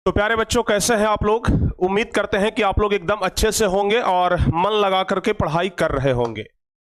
तो प्यारे बच्चों, कैसे हैं आप लोग। उम्मीद करते हैं कि आप लोग एकदम अच्छे से होंगे और मन लगा करके पढ़ाई कर रहे होंगे।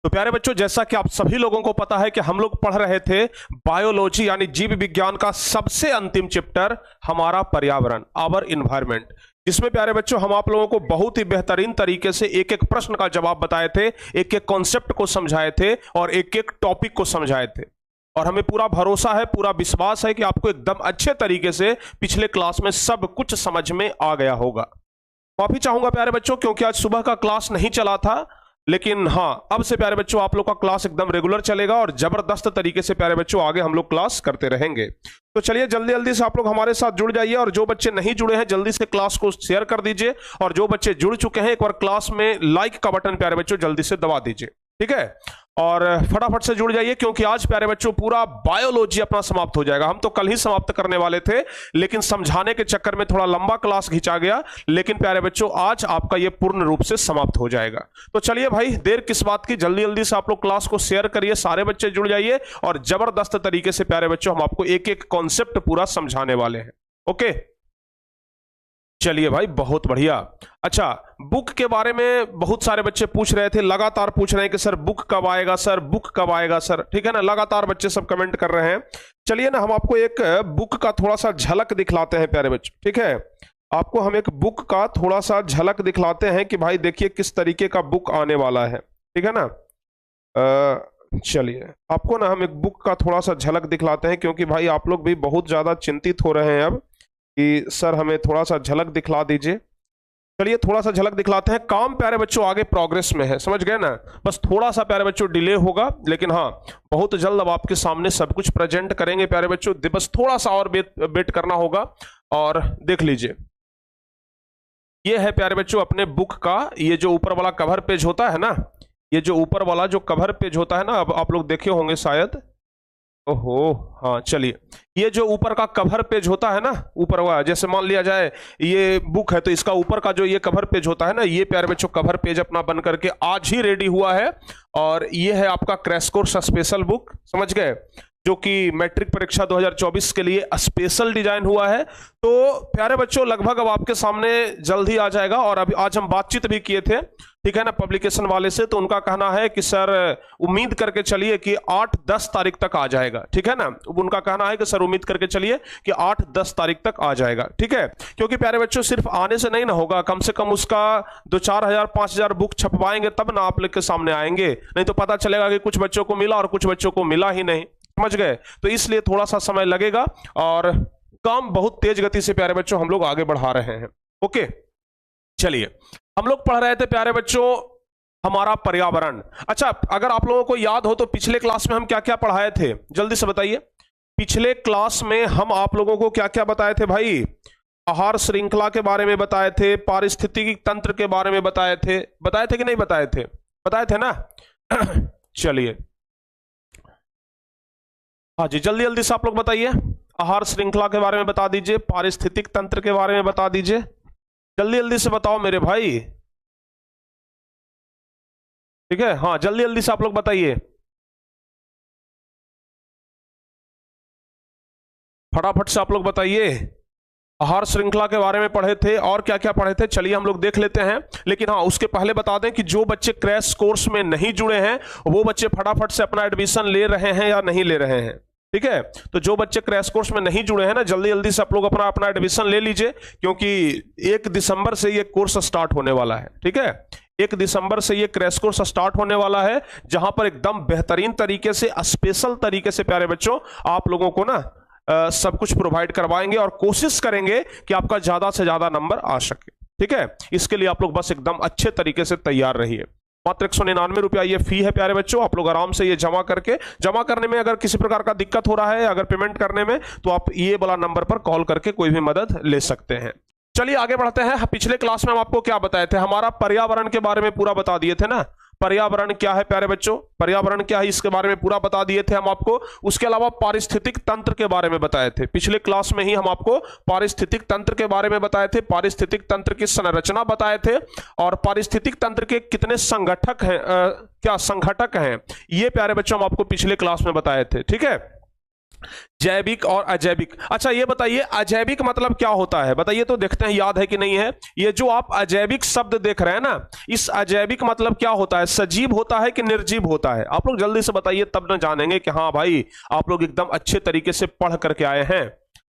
तो प्यारे बच्चों, जैसा कि आप सभी लोगों को पता है कि हम लोग पढ़ रहे थे बायोलॉजी यानी जीव विज्ञान का सबसे अंतिम चैप्टर हमारा पर्यावरण, आवर इन्वायरमेंट, जिसमें प्यारे बच्चों हम आप लोगों को बहुत ही बेहतरीन तरीके से एक एक प्रश्न का जवाब बताए थे, एक एक कॉन्सेप्ट को समझाए थे और एक एक टॉपिक को समझाए थे। और हमें पूरा भरोसा है, पूरा विश्वास है कि आपको एकदम अच्छे तरीके से पिछले क्लास में सब कुछ समझ में आ गया होगा। माफी चाहूंगा प्यारे बच्चों, क्योंकि आज सुबह का क्लास नहीं चला था, लेकिन हाँ, अब से प्यारे बच्चों आप लोग का क्लास एकदम रेगुलर चलेगा और जबरदस्त तरीके से प्यारे बच्चों आगे हम लोग क्लास करते रहेंगे। तो चलिए जल्दी जल्दी से आप लोग हमारे साथ जुड़ जाइए, और जो बच्चे नहीं जुड़े हैं जल्दी से क्लास को शेयर कर दीजिए, और जो बच्चे जुड़ चुके हैं एक बार क्लास में लाइक का बटन प्यारे बच्चों जल्दी से दबा दीजिए, ठीक है। और फटाफट से जुड़ जाइए, क्योंकि आज प्यारे बच्चों पूरा बायोलॉजी अपना समाप्त हो जाएगा। हम तो कल ही समाप्त करने वाले थे, लेकिन समझाने के चक्कर में थोड़ा लंबा क्लास खिंचा गया, लेकिन प्यारे बच्चों आज आपका ये पूर्ण रूप से समाप्त हो जाएगा। तो चलिए भाई, देर किस बात की, जल्दी जल्दी से आप लोग क्लास को शेयर करिए, सारे बच्चे जुड़ जाइए, और जबरदस्त तरीके से प्यारे बच्चों हम आपको एक एक कॉन्सेप्ट पूरा समझाने वाले हैं। ओके, चलिए भाई, बहुत बढ़िया। अच्छा, बुक के बारे में बहुत सारे बच्चे पूछ रहे थे, लगातार पूछ रहे हैं कि सर बुक कब आएगा, सर बुक कब आएगा सर, ठीक है ना। लगातार बच्चे सब कमेंट कर रहे हैं। चलिए ना, हम आपको एक बुक का थोड़ा सा झलक दिखलाते हैं प्यारे बच्चे, ठीक है। आपको हम एक बुक का थोड़ा सा झलक दिखलाते हैं कि भाई देखिए किस तरीके का बुक आने वाला है, ठीक है ना। चलिए आपको ना हम एक बुक का थोड़ा सा झलक दिखलाते हैं, क्योंकि भाई आप लोग भी बहुत ज्यादा चिंतित हो रहे हैं अब कि सर हमें थोड़ा सा झलक दिखला दीजिए। चलिए थोड़ा सा झलक दिखलाते हैं। काम प्यारे बच्चों आगे प्रोग्रेस में है, समझ गए ना। बस थोड़ा सा प्यारे बच्चों डिले होगा, लेकिन हाँ बहुत जल्द अब आपके सामने सब कुछ प्रेजेंट करेंगे प्यारे बच्चों। बस थोड़ा सा और वेट करना होगा। और देख लीजिए, ये है प्यारे बच्चों अपने बुक का ये जो ऊपर वाला कवर पेज होता है ना, ये जो ऊपर वाला जो कवर पेज होता है ना, अब आप लोग देखे होंगे शायद। ओहो हाँ, चलिए, ये जो ऊपर का कवर पेज होता है ना, ऊपर वाला, जैसे मान लिया जाए ये बुक है तो इसका ऊपर का जो ये कवर पेज होता है ना, ये प्यारे बच्चों कवर पेज अपना बन करके आज ही रेडी हुआ है। और ये है आपका क्रैश कोर्स स्पेशल बुक, समझ गए, जो कि मैट्रिक परीक्षा 2024 के लिए स्पेशल डिजाइन हुआ है। तो प्यारे बच्चों लगभग अब आपके सामने जल्द ही आ जाएगा। और अभी आज हम बातचीत भी किए थे, ठीक है ना, पब्लिकेशन वाले से, तो उनका कहना है कि सर उम्मीद करके चलिए कि 8-10 तारीख तक आ जाएगा, ठीक है ना। उनका कहना है कि सर उम्मीद करके चलिए कि 8-10 तारीख तक आ जाएगा, ठीक है। क्योंकि प्यारे बच्चों सिर्फ आने से नहीं ना होगा, कम से कम उसका 2-4 हजार 5 हजार बुक छपवाएंगे तब ना आप लोग के सामने आएंगे, नहीं तो पता चलेगा कि कुछ बच्चों को मिला और कुछ बच्चों को मिला ही नहीं, समझ गए। तो इसलिए थोड़ा सा समय लगेगा और काम बहुत तेज गति से प्यारे बच्चों हम लोग आगे बढ़ा रहे हैं। ओके, चलिए हम लोग पढ़ रहे थे प्यारे बच्चों हमारा पर्यावरण। अच्छा, अगर आप लोगों को याद हो तो पिछले क्लास में हम क्या क्या पढ़ाए थे, जल्दी से बताइए। पिछले क्लास में हम आप लोगों को क्या क्या बताए थे भाई। आहार श्रृंखला के बारे में बताए थे, पारिस्थितिकी तंत्र के बारे में बताए थे कि नहीं बताए थे, बताए थे ना। चलिए हाँ जी, जल्दी जल्दी से आप लोग बताइए। आहार श्रृंखला के बारे में बता दीजिए, पारिस्थितिक तंत्र के बारे में बता दीजिए, जल्दी जल्दी से बताओ मेरे भाई, ठीक है। हाँ जल्दी जल्दी से आप लोग बताइए, फटाफट से आप लोग बताइए। आहार श्रृंखला के बारे में पढ़े थे, और क्या क्या पढ़े थे, चलिए हम लोग देख लेते हैं। लेकिन हाँ उसके पहले बता दें कि जो बच्चे क्रैश कोर्स में नहीं जुड़े हैं वो बच्चे फटाफट से अपना एडमिशन ले रहे हैं या नहीं ले रहे हैं, ठीक है। तो जो बच्चे क्रैश कोर्स में नहीं जुड़े हैं ना, जल्दी जल्दी से आप लोग अपना एडमिशन ले लीजिए, क्योंकि 1 दिसंबर से ये कोर्स स्टार्ट होने वाला है, ठीक है। 1 दिसंबर से ये क्रैश कोर्स स्टार्ट होने वाला है, जहां पर एकदम बेहतरीन तरीके से स्पेशल तरीके से प्यारे बच्चों आप लोगों को ना सब कुछ प्रोवाइड करवाएंगे, और कोशिश करेंगे कि आपका ज्यादा से ज्यादा नंबर आ सके, ठीक है। इसके लिए आप लोग बस एकदम अच्छे तरीके से तैयार रहिए। मात्र 199 रुपया ये फी है प्यारे बच्चों। आप लोग आराम से ये जमा करने में अगर किसी प्रकार का दिक्कत हो रहा है, अगर पेमेंट करने में, तो आप ये वाला नंबर पर कॉल करके कोई भी मदद ले सकते हैं। चलिए आगे बढ़ते हैं। पिछले क्लास में हम आपको क्या बताए थे, हमारा पर्यावरण के बारे में पूरा बता दिए थे ना। पर्यावरण क्या है प्यारे बच्चों, पर्यावरण क्या है इसके बारे में पूरा बता दिए थे हम आपको। उसके अलावा पारिस्थितिक तंत्र के बारे में बताए थे, पिछले क्लास में ही हम आपको पारिस्थितिक तंत्र के बारे में बताए थे, पारिस्थितिक तंत्र की संरचना बताए थे, और पारिस्थितिक तंत्र के कितने संगठक हैं, क्या संघटक हैं, ये प्यारे बच्चों हम आपको पिछले क्लास में बताए थे, ठीक है। जैविक और अजैविक। अच्छा ये बताइए अजैविक मतलब क्या होता है, बताइए तो देखते हैं याद है कि नहीं है। ये जो आप अजैविक शब्द देख रहे हैं ना, इस अजैविक मतलब क्या होता है, सजीव होता है कि निर्जीव होता है? आप लोग जल्दी से बताइए, तब न जानेंगे कि हाँ भाई आप लोग एकदम अच्छे तरीके से पढ़ करके आए हैं।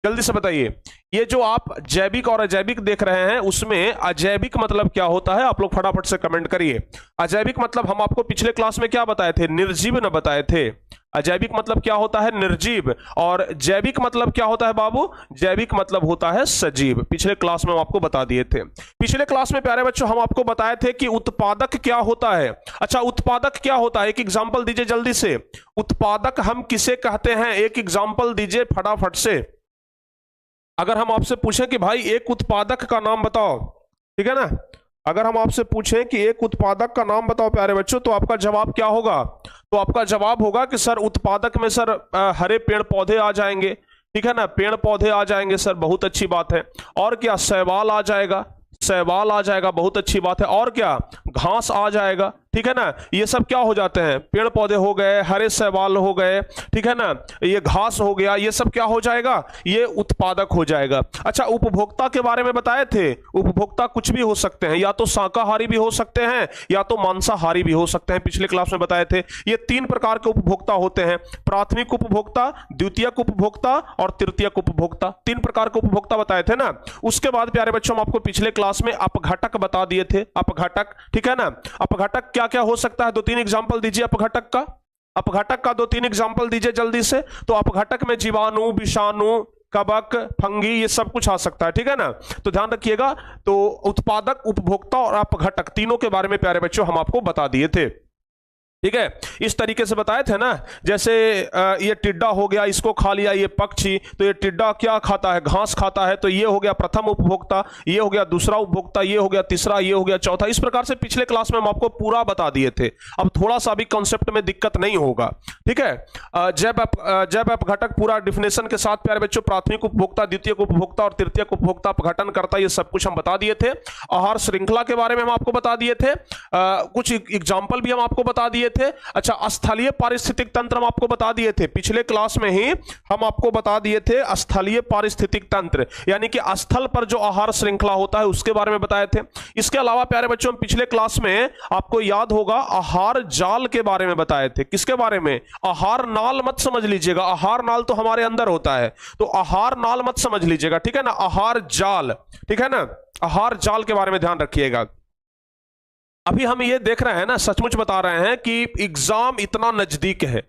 जल्दी से बताइए, ये जो आप जैविक और अजैविक देख रहे हैं उसमें अजैविक मतलब क्या होता है? आप लोग फटाफट से कमेंट करिए। अजैविक मतलब हम आपको पिछले क्लास में क्या बताए थे, निर्जीव न बताए थे। अजैविक मतलब क्या होता है, निर्जीव। और जैविक मतलब क्या होता है बाबू, जैविक मतलब होता है सजीव। पिछले क्लास में हम आपको बता दिए थे। पिछले क्लास में प्यारे बच्चों हम आपको बताए थे कि उत्पादक क्या होता है। अच्छा उत्पादक क्या होता है, एक एग्जांपल दीजिए जल्दी से। उत्पादक हम किसे कहते हैं, एक एग्जांपल दीजिए फटाफट से। अगर हम आपसे पूछें कि भाई एक उत्पादक का नाम बताओ, ठीक है ना, अगर हम आपसे पूछें कि एक उत्पादक का नाम बताओ प्यारे बच्चों, तो आपका जवाब क्या होगा? तो आपका जवाब होगा कि सर उत्पादक में सर हरे पेड़ पौधे आ जाएंगे, ठीक है ना, पेड़ पौधे आ जाएंगे सर, बहुत अच्छी बात है। और क्या, शैवाल आ जाएगा, शैवाल आ जाएगा, बहुत अच्छी बात है। और क्या, घास आ जाएगा, ठीक है ना। ये सब क्या हो जाते हैं, पेड़ पौधे हो गए, हरे शैवाल हो गए, ठीक है ना, ये घास हो गया, ये सब क्या हो जाएगा, ये उत्पादक हो जाएगा। अच्छा उपभोक्ता के बारे में बताए थे, उपभोक्ता कुछ भी हो सकते हैं, या तो शाकाहारी भी हो सकते हैं या तो मांसाहारी भी हो सकते हैं, पिछले क्लास में बताए थे। ये 3 प्रकार के उपभोक्ता होते हैं, प्राथमिक उपभोक्ता, द्वितीयक उपभोक्ता और तृतीयक उपभोक्ता। 3 प्रकार के उपभोक्ता बताए थे ना। उसके बाद प्यारे बच्चों हम आपको पिछले क्लास में अपघटक बता दिए थे, अपघटक, ठीक है ना। अपघटक क्या क्या हो सकता है, 2-3 एग्जांपल दीजिए अपघटक का। अपघटक का 2-3 एग्जांपल दीजिए जल्दी से। तो अपघटक में जीवाणु, विषाणु, कवक, फंगी, ये सब कुछ आ सकता है, ठीक है ना। तो ध्यान रखिएगा। तो उत्पादक, उपभोक्ता और अपघटक तीनों के बारे में प्यारे बच्चों हम आपको बता दिए थे, ठीक है। इस तरीके से बताए थे ना। जैसे ये टिड्डा हो गया, इसको खा लिया ये पक्षी, तो ये टिड्डा क्या खाता है, घास खाता है, तो ये हो गया प्रथम उपभोक्ता, ये हो गया दूसरा उपभोक्ता, ये हो गया तीसरा, ये हो गया चौथा। इस प्रकार से पिछले क्लास में हम आपको पूरा बता दिए थे। अब थोड़ा सा भी कॉन्सेप्ट में दिक्कत नहीं होगा, ठीक है। जैव अपघटक पूरा डिफिनेशन के साथ प्यारे बच्चों, प्राथमिक उपभोक्ता, द्वितीयक उपभोक्ता और तृतीयक उपभोक्ता अपघटन करता, ये सब कुछ हम बता दिए थे। आहार श्रृंखला के बारे में हम आपको बता दिए थे, कुछ एग्जाम्पल भी हम आपको बता दिए थे। अच्छा स्थलीय पारिस्थितिक तंत्र हम आपको बता दिए थे, पिछले क्लास में ही हम आपको बता दिए थे स्थलीय पारिस्थितिक तंत्र, यानी कि स्थल पर जो आहार श्रृंखला होता है उसके बारे में बताए थे। इसके अलावा प्यारे बच्चों पिछले क्लास में आपको याद होगा आहार जाल के बारे में बताए थे। किसके बारे में, आहार नाल मत समझ लीजिएगा, आहार नाल तो हमारे अंदर होता है, तो आहार नाल मत समझ लीजिएगा, ठीक है ना, आहार जाल, ठीक है ना, आहार जाल के बारे में ध्यान रखिएगा। अभी हम ये देख रहे हैं ना, सचमुच बता रहे हैं कि एग्जाम इतना नजदीक है।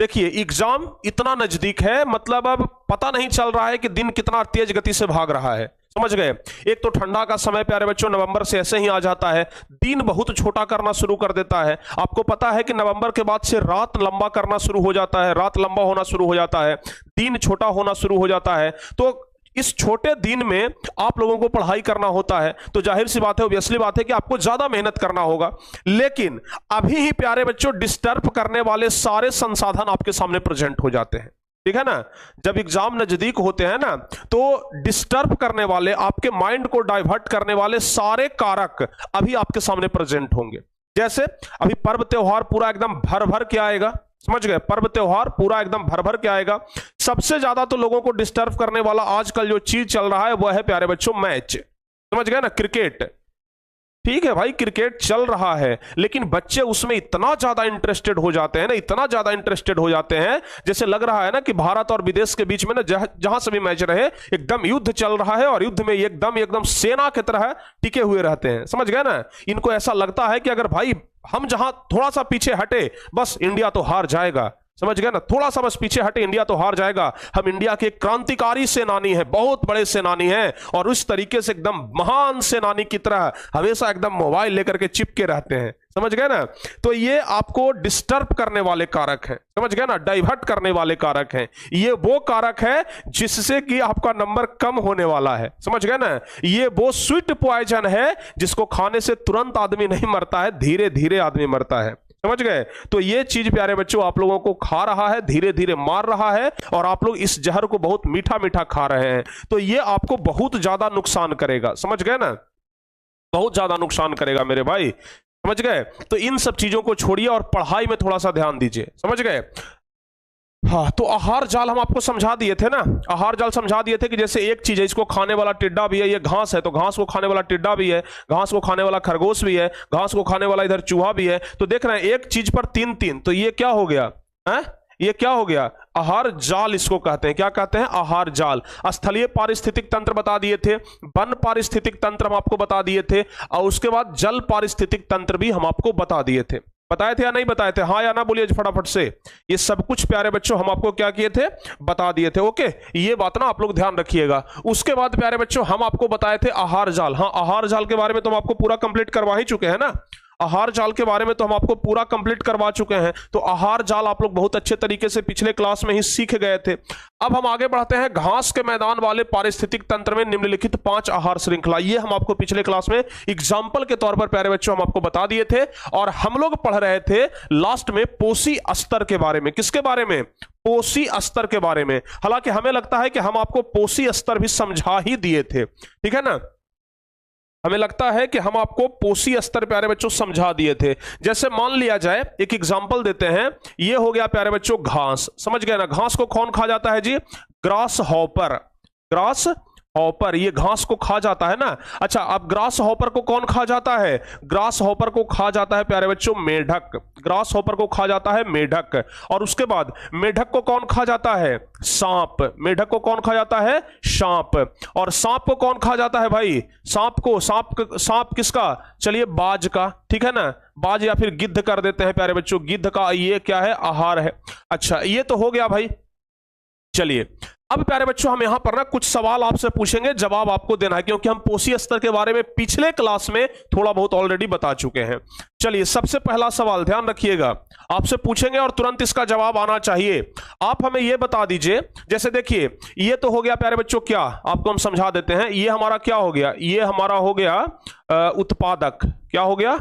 देखिए एग्जाम इतना नजदीक है, मतलब अब पता नहीं चल रहा है कि दिन कितना तेज गति से भाग रहा है, समझ गए। एक तो ठंडा का समय प्यारे बच्चों नवंबर से ऐसे ही आ जाता है, दिन बहुत छोटा करना शुरू कर देता है। आपको पता है कि नवंबर के बाद से रात लंबा करना शुरू हो जाता है, रात लंबा होना शुरू हो जाता है, दिन छोटा होना शुरू हो जाता है। तो इस छोटे दिन में आप लोगों को पढ़ाई करना होता है, तो जाहिर सी बात है, ऑब्वियसली बात है कि आपको ज्यादा मेहनत करना होगा। लेकिन अभी ही प्यारे बच्चों डिस्टर्ब करने वाले सारे संसाधन आपके सामने प्रेजेंट हो जाते हैं, ठीक है ना। जब एग्जाम नजदीक होते हैं ना, तो डिस्टर्ब करने वाले, आपके माइंड को डाइवर्ट करने वाले सारे कारक अभी आपके सामने प्रेजेंट होंगे। जैसे अभी पर्व त्योहार पूरा एकदम भर भर के आएगा, समझ गए, पर्व त्योहार पूरा एकदम भर भर के आएगा। सबसे ज्यादा तो लोगों को डिस्टर्ब करने वाला आजकल जो चीज चल रहा है वह है प्यारे बच्चों मैच, समझ गए ना, क्रिकेट। ठीक है भाई क्रिकेट चल रहा है, लेकिन बच्चे उसमें इतना ज्यादा इंटरेस्टेड हो जाते हैं ना, इतना ज्यादा इंटरेस्टेड हो जाते हैं, जैसे लग रहा है ना कि भारत और विदेश के बीच में ना जहां से भी मैच रहे एकदम युद्ध चल रहा है, और युद्ध में एकदम सेना की तरह टिके हुए रहते हैं, समझ गए ना। इनको ऐसा लगता है कि अगर भाई हम जहां थोड़ा सा पीछे हटे बस इंडिया तो हार जाएगा, समझ गए ना, थोड़ा सा बस पीछे हटे इंडिया तो हार जाएगा। हम इंडिया के क्रांतिकारी सेनानी हैं, बहुत बड़े सेनानी हैं, और उस तरीके से एकदम महान सेनानी की तरह हमेशा एकदम मोबाइल लेकर के चिपके रहते हैं, समझ गए ना। तो ये आपको डिस्टर्ब करने वाले कारक हैं, समझ गए ना, डाइवर्ट करने वाले कारक हैं। ये वो कारक है जिससे कि आपका नंबर कम होने वाला है, समझ गए ना। ये वो स्वीट पॉइजन है जिसको खाने से तुरंत आदमी नहीं मरता है, धीरे धीरे आदमी मरता है, समझ गए। तो ये चीज प्यारे बच्चों आप लोगों को खा रहा है, धीरे धीरे मार रहा है, और आप लोग इस जहर को बहुत मीठा मीठा खा रहे हैं। तो ये आपको बहुत ज्यादा नुकसान करेगा, समझ गए ना, बहुत ज्यादा नुकसान करेगा मेरे भाई, समझ गए। तो इन सब चीजों को छोड़िए और पढ़ाई में थोड़ा सा ध्यान दीजिए, समझ गए। हाँ, तो आहार जाल हम आपको समझा दिए थे ना, आहार जाल समझा दिए थे कि जैसे एक चीज है, इसको खाने वाला टिड्डा भी है, ये घास है तो घास को खाने वाला टिड्डा भी है, घास को खाने वाला खरगोश भी है, घास को खाने वाला इधर चूहा भी है। तो देख रहे हैं एक चीज पर तीन तीन, तो ये क्या हो गया है? ये क्या हो गया? आहार जाल इसको कहते हैं। क्या कहते हैं? आहार जाल। स्थलीय पारिस्थितिक तंत्र बता दिए थे, वन पारिस्थितिक तंत्र हम आपको बता दिए थे, और उसके बाद जल पारिस्थितिक तंत्र भी हम आपको बता दिए थे। बताए थे या नहीं बताए थे? हाँ या ना बोलिए फटाफट से। ये सब कुछ प्यारे बच्चों हम आपको क्या किए थे? बता दिए थे। ओके, ये बात ना आप लोग ध्यान रखिएगा। उसके बाद प्यारे बच्चों हम आपको बताए थे आहार जाल। हाँ, आहार जाल के बारे में तो हम आपको पूरा कंप्लीट करवा ही चुके हैं ना। आहार जाल के बारे में तो हम आपको पूरा कंप्लीट करवा चुके हैं। तो आहार जाल आप लोग बहुत अच्छे तरीके से पिछले क्लास में ही सीख गए थे। अब हम आगे बढ़ते हैं। घास के मैदान वाले पारिस्थितिक तंत्र में निम्नलिखित 5 आहार श्रृंखला, ये हम आपको पिछले क्लास में एग्जाम्पल के तौर पर प्यारे बच्चों हम आपको बता दिए थे। और हम लोग पढ़ रहे थे लास्ट में पोषी स्तर के बारे में। किसके बारे में? पोषी स्तर के बारे में। हालांकि हमें लगता है कि हम आपको पोषी स्तर भी समझा ही दिए थे, ठीक है ना। हमें लगता है कि हम आपको पोषी स्तर प्यारे बच्चों समझा दिए थे। जैसे मान लिया जाए, एक एग्जांपल देते हैं, ये हो गया प्यारे बच्चों घास। समझ गए ना? घास को कौन खा जाता है जी? Grasshopper. ग्रास हॉपर ये घास को खा जाता है ना। अच्छा, अब ग्रास हॉपर को कौन खा जाता है? ग्रास हॉपर को खा जाता है प्यारे बच्चों मेढक। ग्रास हॉपर को खा जाता है मेढक। और उसके बाद मेढक को कौन खा जाता है? सांप। मेढक को कौन खा जाता है? सांप। और सांप को कौन खा जाता है भाई? सांप किसका? चलिए बाज का, ठीक है ना। बाज या फिर गिद्ध कर देते हैं प्यारे बच्चों, गिद्ध का ये क्या है? आहार है। अच्छा, ये तो हो गया भाई। चलिए अब प्यारे बच्चों हम यहां पर ना कुछ सवाल आपसे पूछेंगे, जवाब आपको देना है, क्योंकि हम पोषी स्तर के बारे में पिछले क्लास में थोड़ा बहुत ऑलरेडी बता चुके हैं। चलिए सबसे पहला सवाल ध्यान रखिएगा, आपसे पूछेंगे और तुरंत इसका जवाब आना चाहिए। आप हमें यह बता दीजिए, जैसे देखिए ये तो हो गया प्यारे बच्चों क्या, आपको हम समझा देते हैं। ये हमारा क्या हो गया? ये हमारा हो गया उत्पादक। क्या हो गया?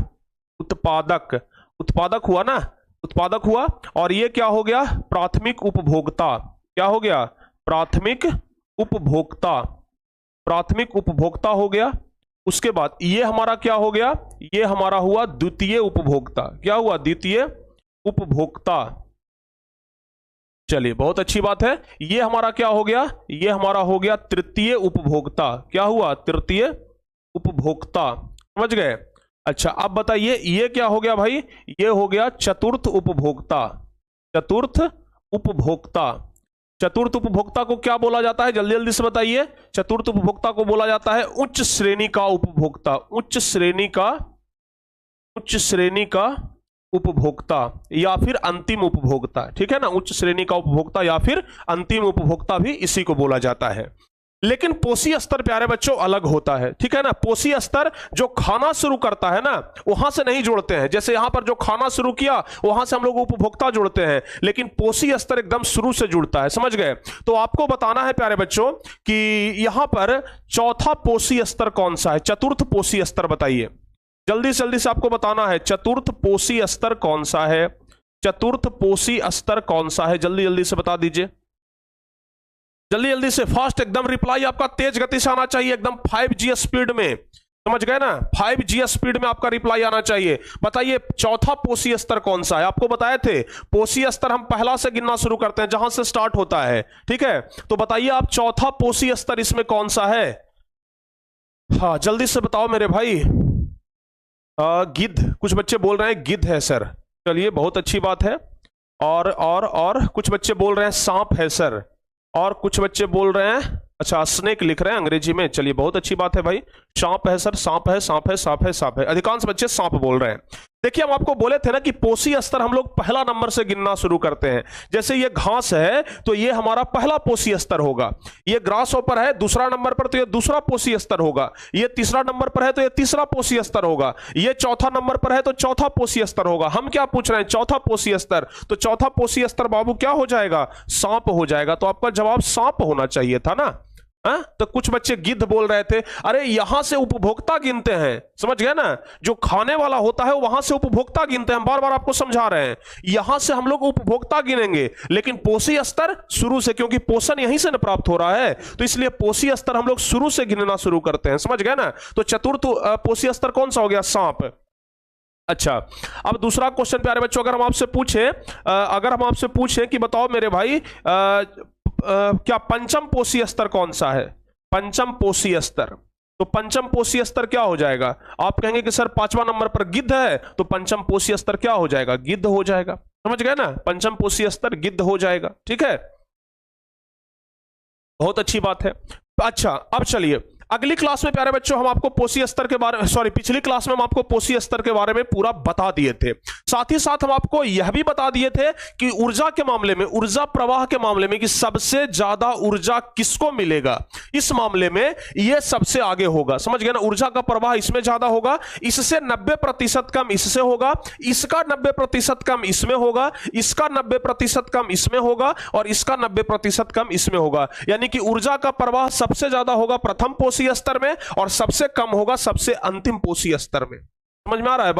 उत्पादक। उत्पादक हुआ ना, उत्पादक हुआ। और ये क्या हो गया? प्राथमिक उपभोक्ता। क्या हो गया? प्राथमिक उपभोक्ता। प्राथमिक उपभोक्ता हो गया। उसके बाद ये हमारा क्या हो गया? ये हमारा हुआ द्वितीय उपभोक्ता। क्या हुआ? द्वितीय उपभोक्ता। चलिए बहुत अच्छी बात है। ये हमारा क्या हो गया? ये हमारा हो गया तृतीय उपभोक्ता। क्या हुआ? तृतीय उपभोक्ता। समझ गए? अच्छा अब बताइए ये क्या हो गया भाई? ये हो गया चतुर्थ उपभोक्ता। चतुर्थ उपभोक्ता। चतुर्थ उपभोक्ता को क्या बोला जाता है? जल्दी जल्दी से बताइए। चतुर्थ उपभोक्ता को बोला जाता है उच्च श्रेणी का उपभोक्ता। उच्च श्रेणी का उपभोक्ता या फिर अंतिम उपभोक्ता, ठीक है ना। उच्च श्रेणी का उपभोक्ता या फिर अंतिम उपभोक्ता भी इसी को बोला जाता है। लेकिन पोषी स्तर प्यारे बच्चों अलग होता है, ठीक है ना। पोषी स्तर जो खाना शुरू करता है ना, वहां से नहीं जोड़ते हैं। जैसे यहां पर जो खाना शुरू किया वहां से हम लोग उपभोक्ता जोड़ते हैं, लेकिन पोषी स्तर एकदम शुरू से जुड़ता है। समझ गए? तो आपको बताना है प्यारे बच्चों कि यहां पर चौथा पोषी स्तर कौन सा है? चतुर्थ पोषी स्तर बताइए। जल्दी से आपको बताना है चतुर्थ पोषी स्तर कौन सा है? चतुर्थ पोषी स्तर कौन सा है? जल्दी जल्दी से बता दीजिए। जल्दी जल्दी से फास्ट एकदम रिप्लाई आपका तेज गति से आना चाहिए, एकदम 5G स्पीड में। समझ गए ना? 5G स्पीड में आपका रिप्लाई आना चाहिए। बताइए चौथा पोषी स्तर कौन सा है? आपको बताए थे पोषी स्तर हम पहला से गिनना शुरू करते हैं, जहां से स्टार्ट होता है, ठीक है। तो बताइए आप चौथा पोषी स्तर इसमें कौन सा है? हाँ जल्दी से बताओ मेरे भाई। गिद्ध। कुछ बच्चे बोल रहे हैं गिद्ध है सर। चलिए बहुत अच्छी बात है। और कुछ बच्चे बोल रहे हैं सांप है सर। और कुछ बच्चे बोल रहे हैं अच्छा स्नेक लिख रहे हैं अंग्रेजी में। चलिए बहुत अच्छी बात है भाई। सांप है सर, सांप है, सांप है, सांप है, सांप है। अधिकांश बच्चे सांप बोल रहे हैं। देखिए हम आपको बोले थे ना कि पोषी स्तर हम लोग पहला नंबर से गिनना शुरू करते हैं। जैसे ये घास है तो ये हमारा पहला पोषी स्तर होगा। ये ग्रास हॉपर है दूसरा नंबर पर, तो ये दूसरा पोषी स्तर होगा। ये तीसरा नंबर पर है तो ये तीसरा पोषी स्तर होगा। ये चौथा नंबर पर है तो चौथा पोषी स्तर होगा। हम क्या पूछ रहे हैं? चौथा पोषी स्तर। तो चौथा पोषी स्तर बाबू क्या हो जाएगा? सांप हो जाएगा। तो आपका जवाब सांप होना चाहिए था ना। तो कुछ बच्चे गिद्ध बोल रहे थे। अरे यहां से उपभोक्ता गिनते हैं, समझ गए ना। जो खाने वाला होता है वहां से उपभोक्ता गिनते हैं। हम बार बार आपको समझा रहे हैं, यहां से हम लोग उपभोक्ता गिनेंगे, लेकिन पोषी स्तर शुरू से, क्योंकि पोषण यहीं से न प्राप्त हो रहा है, तो इसलिए पोषी स्तर हम लोग शुरू से गिनना शुरू करते हैं। समझ गए ना? तो चतुर्थ पोषी स्तर कौन सा हो गया? सांप। अच्छा, अब दूसरा क्वेश्चन प्यारे बच्चों, अगर हम आपसे पूछें कि बताओ मेरे भाई क्या पंचम पोषी स्तर कौन सा है? पंचम पोषी स्तर, तो पंचम पोषी स्तर क्या हो जाएगा? आप कहेंगे कि सर 5वां नंबर पर गिद्ध है, तो पंचम पोषी स्तर क्या हो जाएगा? गिद्ध हो जाएगा। समझ गए ना, पंचम पोषी स्तर गिद्ध हो जाएगा। ठीक है, बहुत अच्छी बात है। अच्छा, अब चलिए अगली क्लास में प्यारे बच्चों हम आपको पोषी स्तर के बारे में, पिछली क्लास में हम आपको पोषी स्तर के बारे में पूरा बता दिए थे। साथ ही साथ हम आपको यह भी बता दिए थे कि ऊर्जा के मामले में, ऊर्जा प्रवाह के मामले में, कि सबसे ज्यादा ऊर्जा किसको मिलेगा, इस मामले में यह सबसे आगे होगा। समझ गए ना, ऊर्जा का प्रवाह इसमें ज्यादा होगा, इससे 90% कम इससे होगा, इसका 90% कम इसमें होगा, इसका 90% कम इसमें होगा, और इसका 90% कम इसमें होगा। यानी कि ऊर्जा का प्रवाह सबसे ज्यादा होगा प्रथम पोषी स्तर में, और सबसे कम होगा सबसे अंतिम पोषी स्तर में। समझ में आ रहा है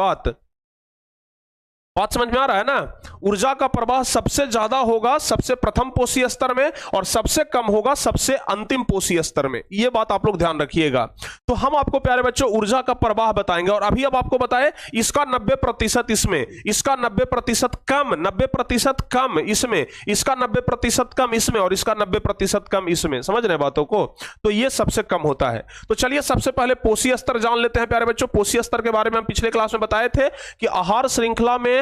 बात समझ में आ रहा है ना? ऊर्जा का प्रवाह सबसे ज्यादा होगा सबसे प्रथम पोषी स्तर में, और सबसे कम होगा सबसे अंतिम पोषी स्तर में। यह बात आप लोग ध्यान रखिएगा। तो हम आपको प्यारे बच्चों ऊर्जा का प्रवाह बताएंगे, और अभी अब आपको बताए इसका 90% इसमें, इसका 90% कम, 90% कम इसमें, इसका 90% कम इसमें, और इसका 90% कम इसमें। समझ रहे बातों को? तो यह सबसे कम होता है। तो चलिए सबसे पहले पोषी स्तर जान लेते हैं प्यारे बच्चों। पोषी स्तर के बारे में हम पिछले क्लास में बताए थे कि आहार श्रृंखला में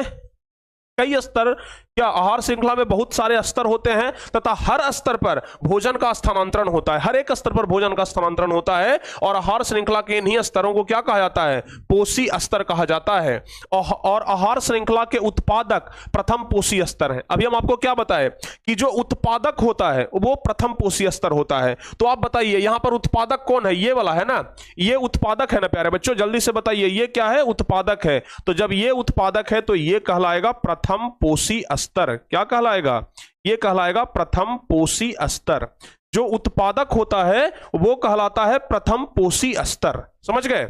कई स्तर, क्या आहार श्रृंखला में बहुत सारे स्तर होते हैं, तथा हर स्तर पर भोजन का स्थानांतरण होता है, हर एक स्तर पर भोजन का स्थानांतरण होता है, और आहार श्रृंखला के इन्हीं स्तरों को क्या कहा जाता है? पोषी स्तर कहा जाता है। और आहार श्रृंखला के उत्पादक प्रथम पोषी स्तर है। अभी हम आपको क्या बताए कि जो उत्पादक होता है वो प्रथम पोषी स्तर होता है। तो आप बताइए यहां पर उत्पादक कौन है? ये वाला है ना, ये उत्पादक है ना प्यारे बच्चों, जल्दी से बताइए ये क्या है? उत्पादक है। तो जब ये उत्पादक है तो ये कहलाएगा प्रथम पोषी स्तर। क्या कहलाएगा? यह कहलाएगा प्रथम पोषी स्तर। जो उत्पादक होता है वो कहलाता है प्रथम पोषी स्तर। समझ गए?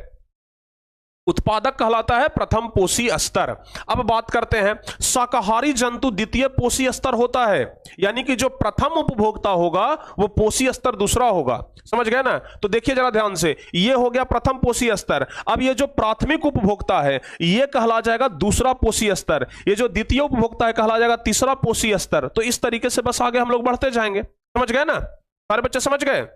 उत्पादक कहलाता है प्रथम पोषी स्तर। अब बात करते हैं शाकाहारी जंतु द्वितीय पोषी स्तर होता है, यानी कि जो प्रथम उपभोक्ता होगा वो पोषी स्तर दूसरा होगा। समझ गए ना? तो देखिए जरा ध्यान से, ये हो गया प्रथम पोषी स्तर। अब ये जो प्राथमिक उपभोक्ता है ये कहला जाएगा दूसरा पोषी स्तर, ये जो द्वितीय उपभोक्ता है कहला जाएगा तीसरा पोषी स्तर। तो इस तरीके से बस आगे हम लोग बढ़ते जाएंगे। समझ गए ना? सारे बच्चे समझ गए?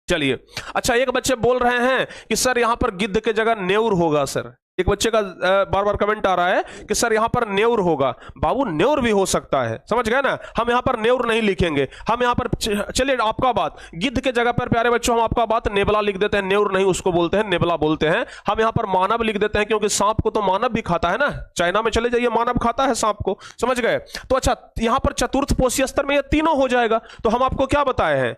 चलिए, अच्छा एक बच्चे बोल रहे हैं कि सर यहां पर गिद्ध के जगह नेउर होगा। सर एक बच्चे का बार बार कमेंट आ रहा है कि सर यहां पर नेउर होगा। बाबू नेउर भी हो सकता है, समझ गए ना? हम यहां पर नेउर नहीं लिखेंगे, हम यहां पर चलिए आपका बात गिद्ध के जगह पर प्यारे बच्चों हम आपका बात नेबला लिख देते हैं। नेउर नहीं, उसको बोलते हैं नेबला बोलते हैं। हम यहां पर मानव लिख देते हैं, क्योंकि सांप को तो मानव भी खाता है ना। चाइना में चले जाइए, मानव खाता है सांप को। समझ गए? तो अच्छा यहां पर चतुर्थ पोषी स्तर में ये तीनों हो जाएगा। तो हम आपको क्या बताए हैं,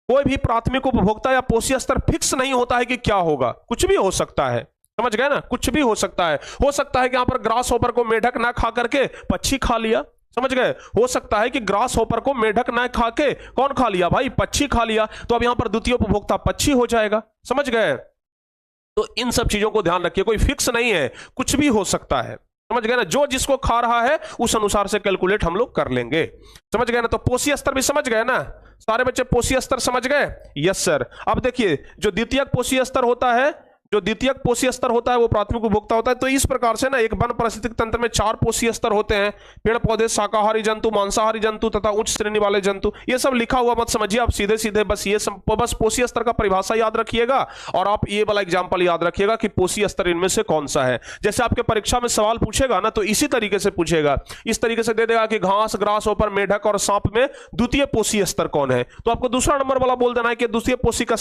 कोई भी प्राथमिक उपभोक्ता या पोषी स्तर फिक्स नहीं होता है कि क्या होगा, कुछ भी हो सकता है। समझ गए ना? कुछ भी हो सकता है। हो सकता है कि यहां पर ग्रास होपर को मेढक ना खा करके पक्षी खा लिया। समझ गए? हो सकता है कि ग्रास होपर को मेढक ना खा के कौन खा लिया भाई? पक्षी खा लिया। तो अब यहां पर द्वितीय उपभोक्ता पक्षी हो जाएगा। समझ गए? तो इन सब चीजों को ध्यान रखिए, कोई फिक्स नहीं है, कुछ भी हो सकता है। समझ गए ना? जो जिसको खा रहा है उस अनुसार से कैलकुलेट हम लोग कर लेंगे। समझ गए ना? तो पोषी स्तर भी समझ गए ना? सारे बच्चे पोषी स्तर समझ गए? Yes sir. अब देखिए जो द्वितीयक पोषी स्तर होता है, जो द्वितीयक पोषी स्तर होता है वो प्राथमिक उपभोक्ता होता है। तो इस प्रकार से ना एक वन पारिस्थितिक तंत्र में 4 पोषी स्तर होते हैं, पेड़ पौधे, शाकाहारी जंतु, मांसाहारी जंतु तथा उच्च श्रेणी वाले जंतु। ये सब लिखा हुआ मत समझिए आप, सीधे सीधे बस ये सब बस पोषी स्तर का परिभाषा याद रखिएगा, और आप ये वाला एग्जाम्पल याद रखिएगा कि पोषी स्तर इनमें से कौन सा है। जैसे आपके परीक्षा में सवाल पूछेगा ना तो इसी तरीके से पूछेगा, इस तरीके से दे देगा कि घास, ग्रास होपर, मेढक और सांप में द्वितीय पोषी स्तर कौन है। तो आपको दूसरा नंबर वाला बोल देना है कि द्वितीय पोषी का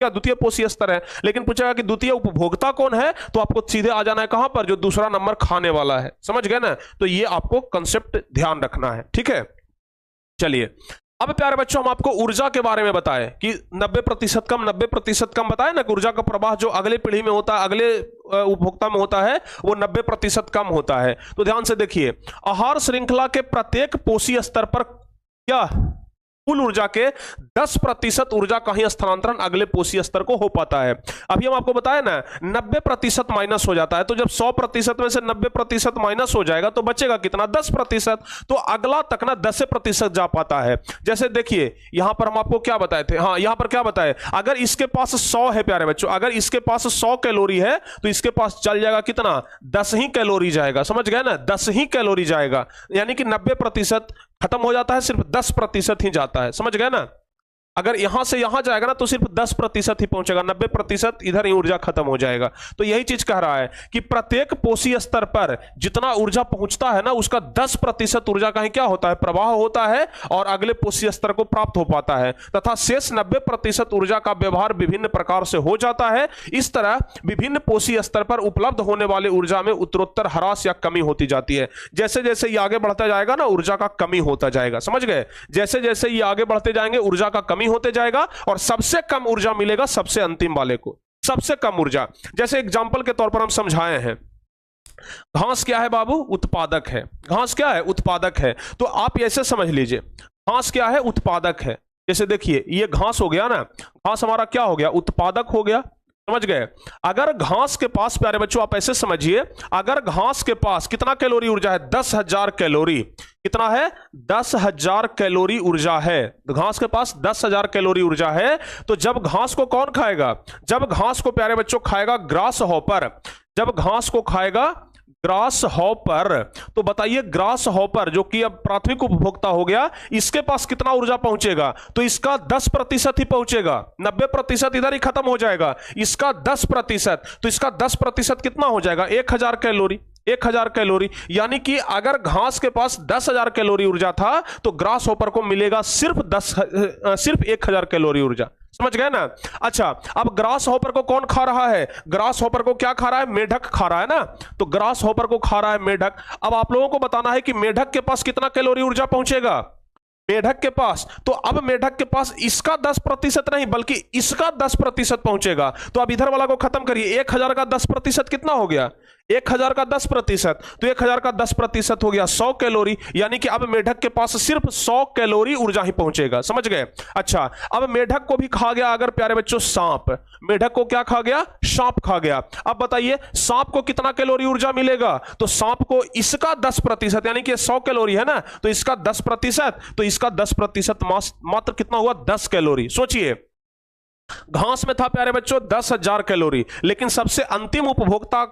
क्या द्वितीय पोषी स्तर है। लेकिन पूछेगा कि द्वितीय उपभोक्ता कौन है, तो आपको सीधे आ जाना है कहां पर? जो दूसरा नंबर खाने वाला है। समझ गए ना? तो ये आपको कंसेप्ट ध्यान रखना है। ठीक है, चलिए अब प्यारे बच्चों हम आपको ऊर्जा के बारे में बताए कि 90% कम, 90% कम बताए ना कि ऊर्जा का प्रवाह जो अगले पीढ़ी में होता है, अगले उपभोक्ता में होता है, वो 90% कम होता है। तो ध्यान से देखिए, आहार श्रृंखला के प्रत्येक पोषी स्तर पर क्या कुल ऊर्जा के 10% ऊर्जा का ही स्थानांतरण अगले पोषी स्तर को हो पाता है। अभी हम आपको बताया ना 90% माइनस हो जाता है, तो जब 100% में से 90% माइनस हो जाएगा तो बचेगा कितना 10%। तो अगला तक ना 10% जा पाता है। जैसे देखिए यहां पर हम आपको क्या बताए थे, हाँ यहां पर क्या बताए, अगर इसके पास 100 है प्यारे बच्चों, अगर इसके पास 100 कैलोरी है तो इसके पास चल जाएगा कितना 10 ही कैलोरी जाएगा, समझ गए ना 10 ही कैलोरी जाएगा, यानी कि 90% खत्म हो जाता है, सिर्फ 10% ही जाता है, समझ गए ना। अगर यहां से यहां जाएगा ना तो सिर्फ 10% ही पहुंचेगा, 90% इधर ही ऊर्जा खत्म हो जाएगा। तो यही चीज कह रहा है कि प्रत्येक पोषी स्तर पर जितना ऊर्जा पहुंचता है ना उसका 10% ऊर्जा का ही क्या होता है प्रवाह होता है और अगले पोषी स्तर को प्राप्त हो पाता है, तथा शेष 90% ऊर्जा का व्यवहार विभिन्न प्रकार से हो जाता है। इस तरह विभिन्न पोषी स्तर पर उपलब्ध होने वाले ऊर्जा में उत्तरोत्तर ह्रास या कमी होती जाती है। जैसे जैसे ये आगे बढ़ता जाएगा ना ऊर्जा का कमी होता जाएगा, समझ गए, जैसे जैसे ये आगे बढ़ते जाएंगे ऊर्जा का कमी होते जाएगा और सबसे कम ऊर्जा मिलेगा सबसे अंतिम वाले को, सबसे कम ऊर्जा। जैसे एग्जांपल के तौर पर हम समझाए हैं, घास क्या है बाबू, उत्पादक है। घास क्या है, उत्पादक है। तो आप ऐसे समझ लीजिए घास क्या है, उत्पादक है। जैसे देखिए ये घास हो गया ना, घास हमारा क्या हो गया, उत्पादक हो गया, समझ गए। अगर घास के पास प्यारे बच्चों आप ऐसे समझिए, अगर घास के पास कितना कैलोरी ऊर्जा है, 10,000 कैलोरी, कितना है 10,000 कैलोरी ऊर्जा है, घास के पास 10,000 कैलोरी ऊर्जा है। तो जब घास को कौन खाएगा, जब घास को प्यारे बच्चों खाएगा ग्रास हॉपर, जब घास को खाएगा ग्रास हॉपर, तो बताइए ग्रास हॉपर जो कि अब प्राथमिक उपभोक्ता हो गया, इसके पास कितना ऊर्जा पहुंचेगा, तो इसका 10% ही पहुंचेगा, 90% इधर ही खत्म हो जाएगा, इसका 10%, तो इसका 10% कितना हो जाएगा 1,000 कैलोरी, 1,000 कैलोरी। यानी कि अगर घास के पास 10,000 कैलोरी ऊर्जा था तो ग्रास हॉपर को मिलेगा सिर्फ 1,000 कैलोरी ऊर्जा, समझ गए ना। अच्छा अब ग्रास हॉपर को कौन खा रहा है, ग्रास हॉपर को क्या खा रहा है, मेढक खा रहा है ना, तो ग्रास हॉपर को खा रहा है मेढक। अब आप लोगों को बताना है कि मेढक के पास कितना कैलोरी ऊर्जा पहुंचेगा, मेढक के पास, तो अब मेढक के पास इसका 10% नहीं बल्कि इसका 10% पहुंचेगा। तो अब इधर वाला को खत्म करिए, 1,000 का 10% कितना हो गया, 1,000 का 10%, तो 1,000 का 10% हो गया 100 कैलोरी, यानी कि अब मेढक के पास सिर्फ 100 कैलोरी ऊर्जा ही पहुंचेगा, समझ गए। अच्छा अब मेढक को भी खा गया अगर प्यारे बच्चों सांप, मेढक को क्या खा गया, सांप खा गया। अब बताइए सांप को कितना कैलोरी ऊर्जा मिलेगा, तो सांप को इसका 10%, यानी कि 100 कैलोरी है ना, तो इसका 10%, तो इसका 10% मात्र कितना हुआ 10 कैलोरी। सोचिए घास में था प्यारे बच्चों 10,000 कैलोरी, लेकिन सबसे अंतिम उपभोक्ता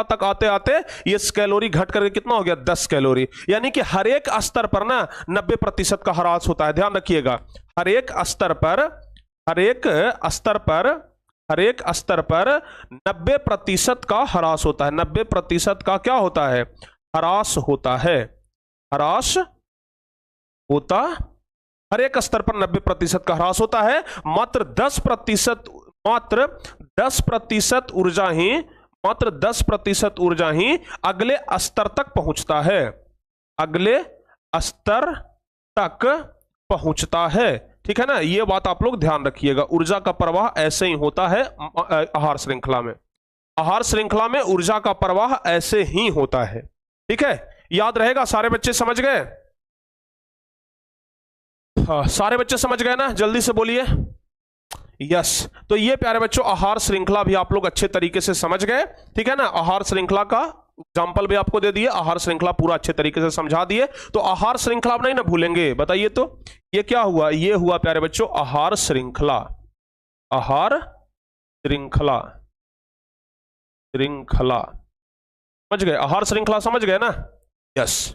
तक आते आते ये कैलोरी घट करके कितना हो गया 10 कैलोरी। यानी कि हर एक स्तर पर ना 90% का ह्रास होता है, ध्यान रखिएगा, हर एक स्तर पर 90% का ह्रास होता है, 90% का क्या होता है, ह्रास होता है, ह्रास होता, हर एक स्तर पर 90% का ह्रास होता है। मात्र 10% ऊर्जा ही अगले स्तर तक पहुंचता है, अगले स्तर तक पहुंचता है, ठीक है ना। ये बात आप लोग ध्यान रखिएगा, ऊर्जा का प्रवाह ऐसे ही होता है आहार श्रृंखला में, आहार श्रृंखला में ऊर्जा का प्रवाह ऐसे ही होता है, ठीक है, याद रहेगा। सारे बच्चे समझ गए, सारे बच्चे समझ गए ना, जल्दी से बोलिए यस। तो ये प्यारे बच्चों आहार श्रृंखला भी आप लोग अच्छे तरीके से समझ गए, ठीक है ना। आहार श्रृंखला का एग्जाम्पल भी आपको दे दिए, आहार श्रृंखला पूरा अच्छे तरीके से समझा दिए। तो आहार श्रृंखला नहीं ना भूलेंगे, बताइए तो ये क्या हुआ, ये हुआ प्यारे बच्चों आहार श्रृंखला, आहार श्रृंखला, श्रृंखला समझ गए, आहार श्रृंखला समझ गए ना, यस।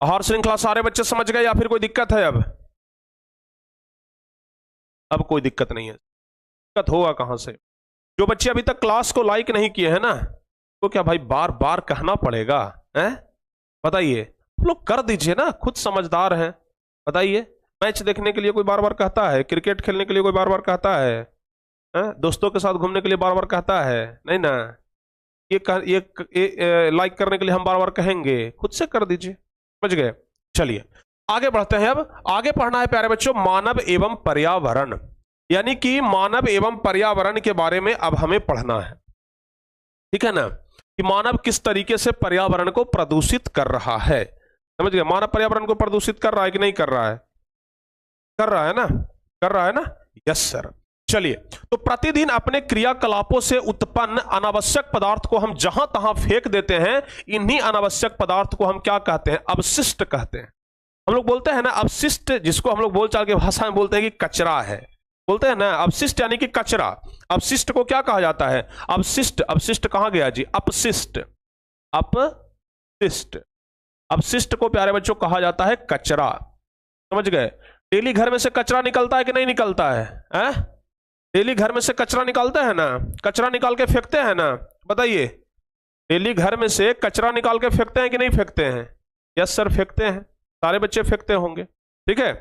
आहार श्रृंखला सारे बच्चे समझ गए या फिर कोई दिक्कत है? अब कोई दिक्कत नहीं है, दिक्कत होगा कहां से। जो बच्चे अभी तक क्लास को लाइक नहीं किए हैं ना, तो क्या भाई बार बार कहना पड़ेगा, हैं? बताइए, लोग कर दीजिए ना, खुद समझदार हैं। बताइए, मैच देखने के लिए कोई बार बार कहता है, क्रिकेट खेलने के लिए कोई बार बार कहता है, दोस्तों के साथ घूमने के लिए बार बार कहता है, नहीं ना। ये लाइक करने के लिए हम बार बार कहेंगे, खुद से कर दीजिए, समझ गए। चलिए आगे बढ़ते हैं। अब आगे पढ़ना है प्यारे बच्चों मानव एवं पर्यावरण, यानी कि मानव एवं पर्यावरण के बारे में अब हमें पढ़ना है, ठीक है ना, कि मानव किस तरीके से पर्यावरण को प्रदूषित कर रहा है। समझ गए? मानव पर्यावरण को प्रदूषित कर रहा है कि नहीं कर रहा है? कर रहा है ना, कर रहा है ना? Yes sir. चलिए, तो प्रतिदिन अपने क्रियाकलापों से उत्पन्न अनावश्यक पदार्थ को हम जहां तहां फेंक देते हैं, इन्हीं अनावश्यक पदार्थ को हम क्या कहते हैं? अवशिष्ट कहते हैं। हम लोग बोलते हैं ना अवशिष्ट, जिसको हम लोग बोलचाल की भाषा में बोलते हैं कि कचरा है, बोलते हैं ना अवशिष्ट यानी कि कचरा। अवशिष्ट को क्या कहा जाता है? अवशिष्ट। अवशिष्ट कहां गया जी? अपशिष्ट। अपशिष्ट, अवशिष्ट को प्यारे बच्चों कहा जाता है कचरा। समझ गए? डेली घर में से कचरा निकलता है कि नहीं निकलता है? डेली घर में से कचरा निकालते हैं ना, कचरा निकाल के फेंकते हैं ना, बताइए। डेली घर में से कचरा निकाल के फेंकते हैं कि नहीं फेंकते हैं? यस सर, फेंकते हैं, सारे बच्चे फेंकते होंगे, ठीक है।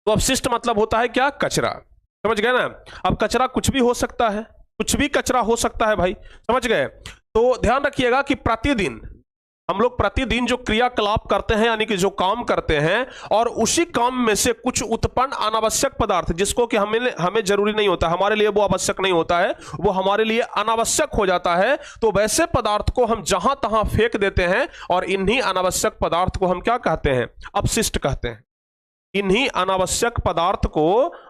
तो अपशिष्ट मतलब होता है क्या? कचरा। समझ गए ना? अब कचरा कुछ भी हो सकता है, कुछ भी कचरा हो सकता है भाई, समझ गए? तो ध्यान रखिएगा कि प्रतिदिन हम लोग प्रतिदिन जो क्रियाकलाप करते हैं, यानी कि जो काम करते हैं, और उसी काम में से कुछ उत्पन्न अनावश्यक पदार्थ, जिसको कि हमें जरूरी नहीं होता, हमारे लिए वो आवश्यक नहीं होता है, वो हमारे लिए अनावश्यक हो जाता है, तो वैसे पदार्थ को हम जहां तहां फेंक देते हैं, और इन्हीं अनावश्यक पदार्थ को हम क्या कहते हैं? अपशिष्ट कहते हैं। इन्हीं अनावश्यक पदार्थ को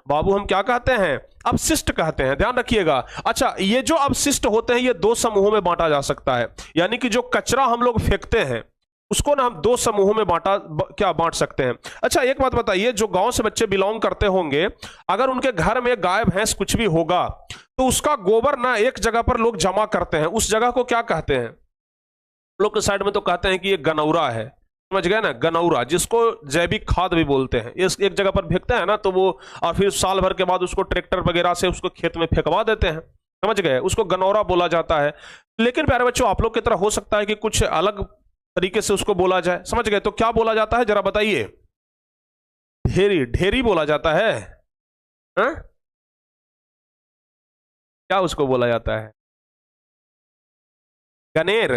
बाबू हम क्या कहते हैं? अपशिष्ट कहते हैं। ध्यान रखिएगा। अच्छा, ये जो अपशिष्ट होते हैं, ये दो समूहों में बांटा जा सकता है, यानी कि जो कचरा हम लोग फेंकते हैं उसको ना हम दो समूहों में बांट सकते हैं। अच्छा, एक बात बताइए, जो गांव से बच्चे बिलोंग करते होंगे, अगर उनके घर में गाय भैंस कुछ भी होगा, तो उसका गोबर ना एक जगह पर लोग जमा करते हैं, उस जगह को क्या कहते हैं? लोग के साइड में तो कहते हैं कि ये गनौरा है, समझ गए ना? गनौरा, जिसको जैविक खाद भी बोलते हैं। इस एक जगह पर फेंकते हैं ना, तो वो और फिर साल भर के बाद उसको ट्रैक्टर वगैरह से उसको खेत में फेंकवा देते हैं, समझ गए? उसको गनौरा बोला जाता है। लेकिन प्यारे बच्चों, आप लोग की तरह हो सकता है कि कुछ अलग तरीके से उसको बोला जाए, समझ गए? तो क्या बोला जाता है जरा बताइए? ढेरी। ढेरी बोला जाता है, हा? क्या उसको बोला जाता है? गनेर।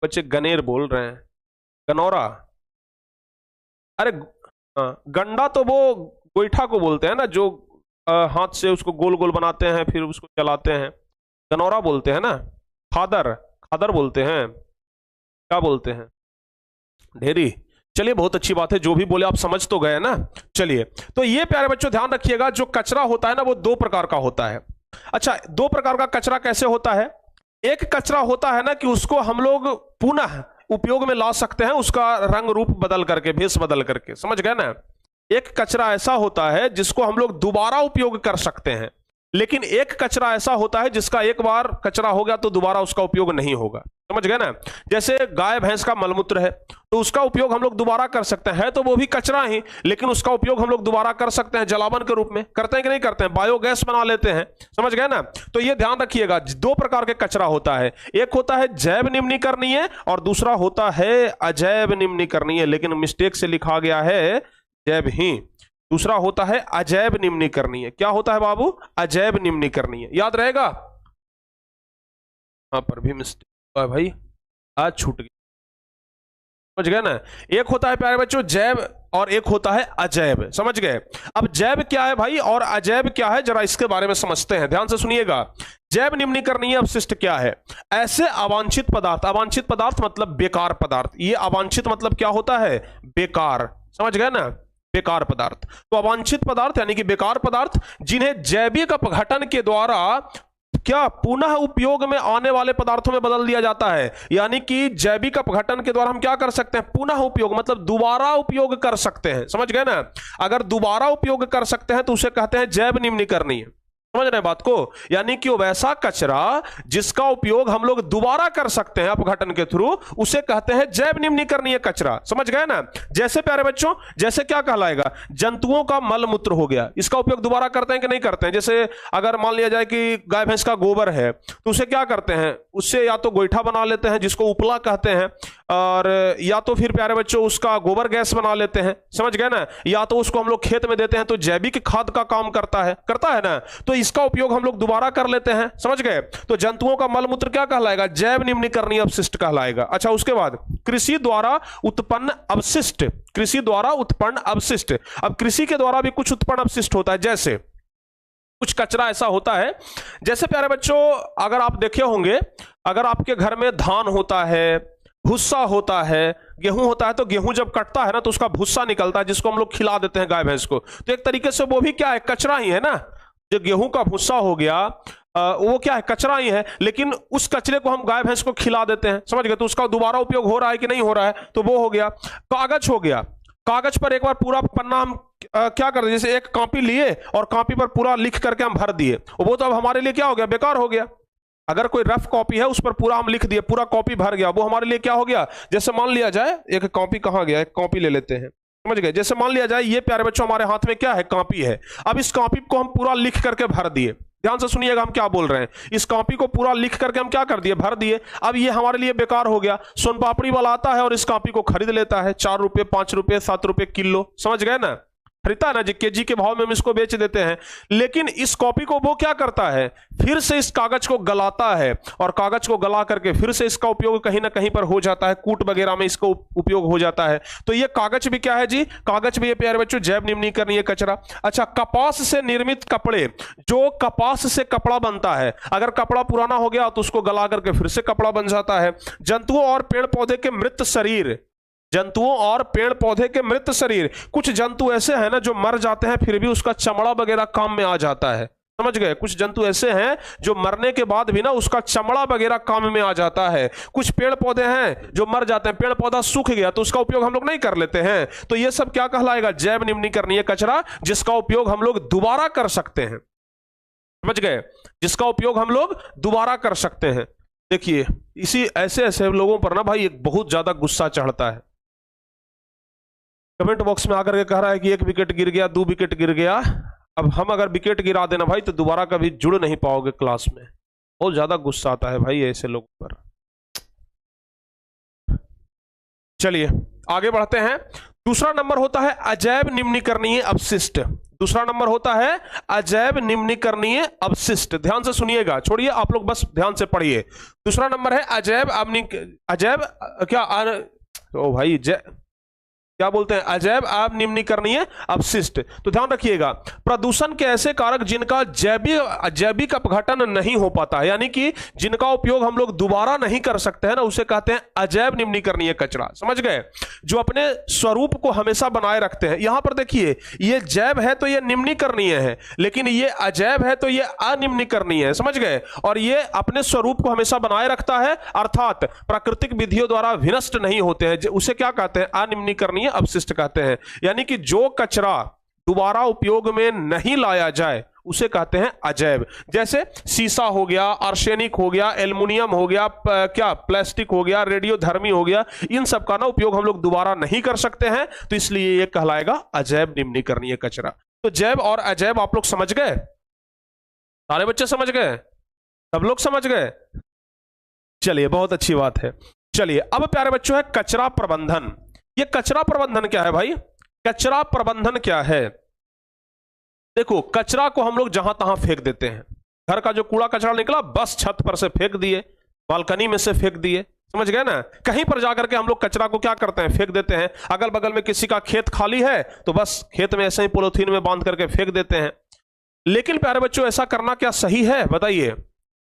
बच्चे गनेर बोल रहे हैं, गनौरा। अरे गंडा तो वो गोईठा को बोलते हैं ना, जो हाथ से उसको गोल गोल बनाते हैं फिर उसको चलाते हैं, गनौरा बोलते हैं ना। खादर, खादर बोलते हैं, क्या बोलते हैं? ढेरी। चलिए, बहुत अच्छी बात है, जो भी बोले आप समझ तो गए ना। चलिए, तो ये प्यारे बच्चों ध्यान रखिएगा, जो कचरा होता है ना, वो दो प्रकार का होता है। अच्छा, दो प्रकार का कचरा कैसे होता है? एक कचरा होता है ना कि उसको हम लोग पुनः उपयोग में ला सकते हैं, उसका रंग रूप बदल करके, भेष बदल करके, समझ गए ना? एक कचरा ऐसा होता है जिसको हम लोग दोबारा उपयोग कर सकते हैं, लेकिन एक कचरा ऐसा होता है जिसका एक बार कचरा हो गया तो दोबारा उसका उपयोग नहीं होगा, समझ गए ना? जैसे गाय भैंस का मलमूत्र है, तो उसका उपयोग हम लोग दोबारा कर सकते हैं, तो वो भी कचरा ही, लेकिन उसका उपयोग हम लोग दोबारा कर सकते हैं, जलावन के रूप में करते हैं कि नहीं करते हैं? बायोगैस बना लेते हैं, समझ गए ना? तो ये ध्यान रखिएगा, दो प्रकार के कचरा होता है, एक होता है जैव निम्नीकरणीय और दूसरा होता है अजैव निम्नीकरणीय, लेकिन मिस्टेक से लिखा गया है जैव ही। दूसरा होता है अजैव निम्नीकरणीय। क्या होता है बाबू? अजैव निम्नीकरणीय, याद रहेगा? यहां पर भी मिस्टेक है भाई, आज छूट गया, समझ गए ना? एक होता है प्यारे बच्चों जैव और एक होता है अजैव, समझ गए? अब जैव क्या है भाई और अजैव क्या है, जरा इसके बारे में समझते हैं, ध्यान से सुनिएगा। जैव निम्नीकरणीय अपशिष्ट क्या है? ऐसे अवांछित पदार्थ, अवांछित पदार्थ मतलब बेकार पदार्थ, ये अवांछित मतलब क्या होता है? बेकार, समझ गए ना? बेकार पदार्थ। तो अवांछित पदार्थ यानी कि बेकार पदार्थ, जिन्हें जैविक अपघटन के द्वारा क्या पुनः उपयोग में आने वाले पदार्थों में बदल दिया जाता है। यानी कि जैविक अपघटन के द्वारा हम क्या कर सकते हैं? पुनः उपयोग, मतलब दोबारा उपयोग कर सकते हैं, समझ गए ना? अगर दोबारा उपयोग कर सकते हैं तो उसे कहते हैं जैव निम्नीकरणीय, समझ रहे हैं बात को? यानी कि वो वैसा कचरा जिसका उपयोग हम लोग दोबारा कर सकते हैं अपघटन के थ्रू, उसे कहते हैं जैव निम्नीकरणीय कचरा, समझ गए ना? जैसे प्यारे बच्चों, जैसे क्या कहलाएगा? जंतुओं का मलमूत्र हो गया, इसका उपयोग दोबारा करते हैं कि नहीं करते हैं? जैसे अगर मान लिया जाए कि गाय भैंस का गोबर है, तो उसे क्या करते हैं? उससे या तो गोईठा बना लेते हैं जिसको उपला कहते हैं, और या तो फिर प्यारे बच्चों उसका गोबर गैस बना लेते हैं, समझ गए ना? या तो उसको हम लोग खेत में देते हैं तो जैविक खाद का काम करता है ना? तो इसका उपयोग हम लोग दोबारा कर लेते हैं, समझ गए? तो जंतुओं का मलमूत्र क्या कहलाएगा? जैव निम्नीकरणीय अपशिष्ट कहलाएगा। अच्छा, उसके बाद कृषि द्वारा उत्पन्न अवशिष्ट, कृषि द्वारा उत्पन्न अवशिष्ट। अब कृषि के द्वारा भी कुछ उत्पन्न अवशिष्ट होता है, जैसे कुछ कचरा ऐसा होता है, जैसे प्यारे बच्चों अगर आप देखे होंगे, अगर आपके घर में धान होता है, भूसा होता है, गेहूं होता है, तो गेहूं जब कटता है ना तो उसका भूसा निकलता है जिसको हम लोग खिला देते हैं गाय भैंस को। तो एक तरीके से वो भी क्या है, कचरा ही है ना। जो गेहूं का भूसा हो गया वो क्या है, कचरा ही है, लेकिन उस कचरे को हम गाय भैंस को खिला देते हैं, समझ गए। तो उसका दोबारा उपयोग हो रहा है कि नहीं हो रहा है, तो वो हो गया। कागज हो गया, कागज पर एक बार पूरा पन्ना हम क्या कर दिए, जैसे एक कॉपी लिए और कॉपी पर पूरा लिख करके हम भर दिए, वो तो अब हमारे लिए क्या हो गया, बेकार हो गया। अगर कोई रफ कॉपी है उस पर पूरा हम लिख दिए, पूरा कॉपी भर गया, वो हमारे लिए क्या हो गया। जैसे मान लिया जाए, एक कॉपी कहाँ गया, एक कॉपी ले लेते हैं, समझ गए। जैसे मान लिया जाए ये प्यारे बच्चों हमारे हाथ में क्या है, कॉपी है। अब इस कॉपी को हम पूरा लिख करके भर दिए, ध्यान से सुनिएगा हम क्या बोल रहे हैं। इस कॉपी को पूरा लिख करके हम क्या कर दिए, भर दिए। अब ये हमारे लिए बेकार हो गया। सोन पापड़ी वाला आता है और इस कॉपी को खरीद लेता है, 4 रुपए 5 रुपए 7 रुपए किलो, समझ गए ना, खरीदता है ना जी, केजी के भाव में हम इसको बेच देते हैं। लेकिन इस कॉपी को वो क्या करता है, फिर से इस कागज को गलाता है और कागज को गला करके फिर से इसका उपयोग कहीं ना कहीं पर हो जाता है, कूट वगैरह में इसका उपयोग हो जाता है। तो ये कागज भी क्या है जी, कागज भी ये प्यारे बच्चों जैव निम्नीकरणीय कचरा। अच्छा, कपास से निर्मित कपड़े, जो कपास से कपड़ा बनता है, अगर कपड़ा पुराना हो गया तो उसको गला करके फिर से कपड़ा बन जाता है। जंतुओं और पेड़ पौधे के मृत शरीर, जंतुओं और पेड़ पौधे के मृत शरीर, कुछ जंतु ऐसे हैं ना जो मर जाते हैं फिर भी उसका चमड़ा वगैरह काम में आ जाता है, समझ गए। कुछ जंतु ऐसे हैं जो मरने के बाद भी ना उसका चमड़ा वगैरह काम में आ जाता है। कुछ पेड़ पौधे हैं जो मर जाते हैं, पेड़ पौधा सूख गया तो उसका उपयोग हम लोग नहीं कर लेते हैं, तो ये सब क्या कहलाएगा, जैव निम्नीकरणीय कचरा, जिसका उपयोग हम लोग दोबारा कर सकते हैं, समझ गए, जिसका उपयोग हम लोग दोबारा कर सकते हैं। देखिए इसी ऐसे ऐसे लोगों पर ना भाई एक बहुत ज्यादा गुस्सा चढ़ता है। कमेंट बॉक्स में आकर के कह रहा है कि 1 विकेट गिर गया, 2 विकेट गिर गया। अब हम अगर विकेट गिरा देना भाई तो दोबारा कभी जुड़ नहीं पाओगे क्लास में। बहुत ज्यादा गुस्सा आता है भाई ऐसे लोगों पर। चलिए आगे बढ़ते हैं। दूसरा नंबर होता है अजैव निम्नीकरणीय अपशिष्ट। दूसरा नंबर होता है अजैव निम्नीकरणीय अपशिष्ट। ध्यान से सुनिएगा, छोड़िए आप लोग बस ध्यान से पढ़िए। दूसरा नंबर है अजैव क्या ओ भाई क्या बोलते हैं, अजैव अनिम्नीकरणीय अपशिष्ट। तो ध्यान रखिएगा, प्रदूषण के ऐसे कारक जिनका जैविक अपघटन नहीं हो पाता है, यानी कि जिनका उपयोग हम लोग दोबारा नहीं कर सकते हैं ना, उसे कहते हैं अजैव निम्नीकरणीय कचरा, समझ गए। जो अपने स्वरूप को हमेशा बनाए रखते हैं। यहां पर देखिए ये जैव है तो ये निम्नीकरणीय है, लेकिन ये अजैव है तो ये अनिम्नीकरणीय है, समझ गए। और ये अपने स्वरूप को हमेशा बनाए रखता है, अर्थात प्राकृतिक विधियों द्वारा विनष्ट नहीं होते हैं, उसे क्या कहते हैं, अनिम्नीकरणीय अपशिष्ट कहते हैं। यानी कि जो कचरा दोबारा उपयोग में नहीं लाया जाए उसे कहते हैं अजैव। जैसे शीशा हो गया, आर्सेनिक हो गया, एल्युमिनियम हो गया, क्या प्लास्टिक हो गया, रेडियोधर्मी हो गया, इन सब का ना उपयोग हम लोग दोबारा नहीं कर सकते हैं, तो इसलिए यह कहलाएगा अजैव निम्नीकरणीय कचरा। तो जैव और अजैव आप लोग समझ गए, सारे बच्चे समझ गए, सब लोग समझ गए। चलिए बहुत अच्छी बात है। चलिए अब प्यारे बच्चों है कचरा प्रबंधन। ये कचरा प्रबंधन क्या है भाई, कचरा प्रबंधन क्या है। देखो कचरा को हम लोग जहां तहां फेंक देते हैं। घर का जो कूड़ा कचरा निकला बस छत पर से फेंक दिए, बालकनी में से फेंक दिए, समझ गए ना। कहीं पर जाकर के हम लोग कचरा को क्या करते हैं, फेंक देते हैं। अगल बगल में किसी का खेत खाली है तो बस खेत में ऐसे ही पॉलीथीन में बांध करके फेंक देते हैं। लेकिन प्यारे बच्चों ऐसा करना क्या सही है, बताइए,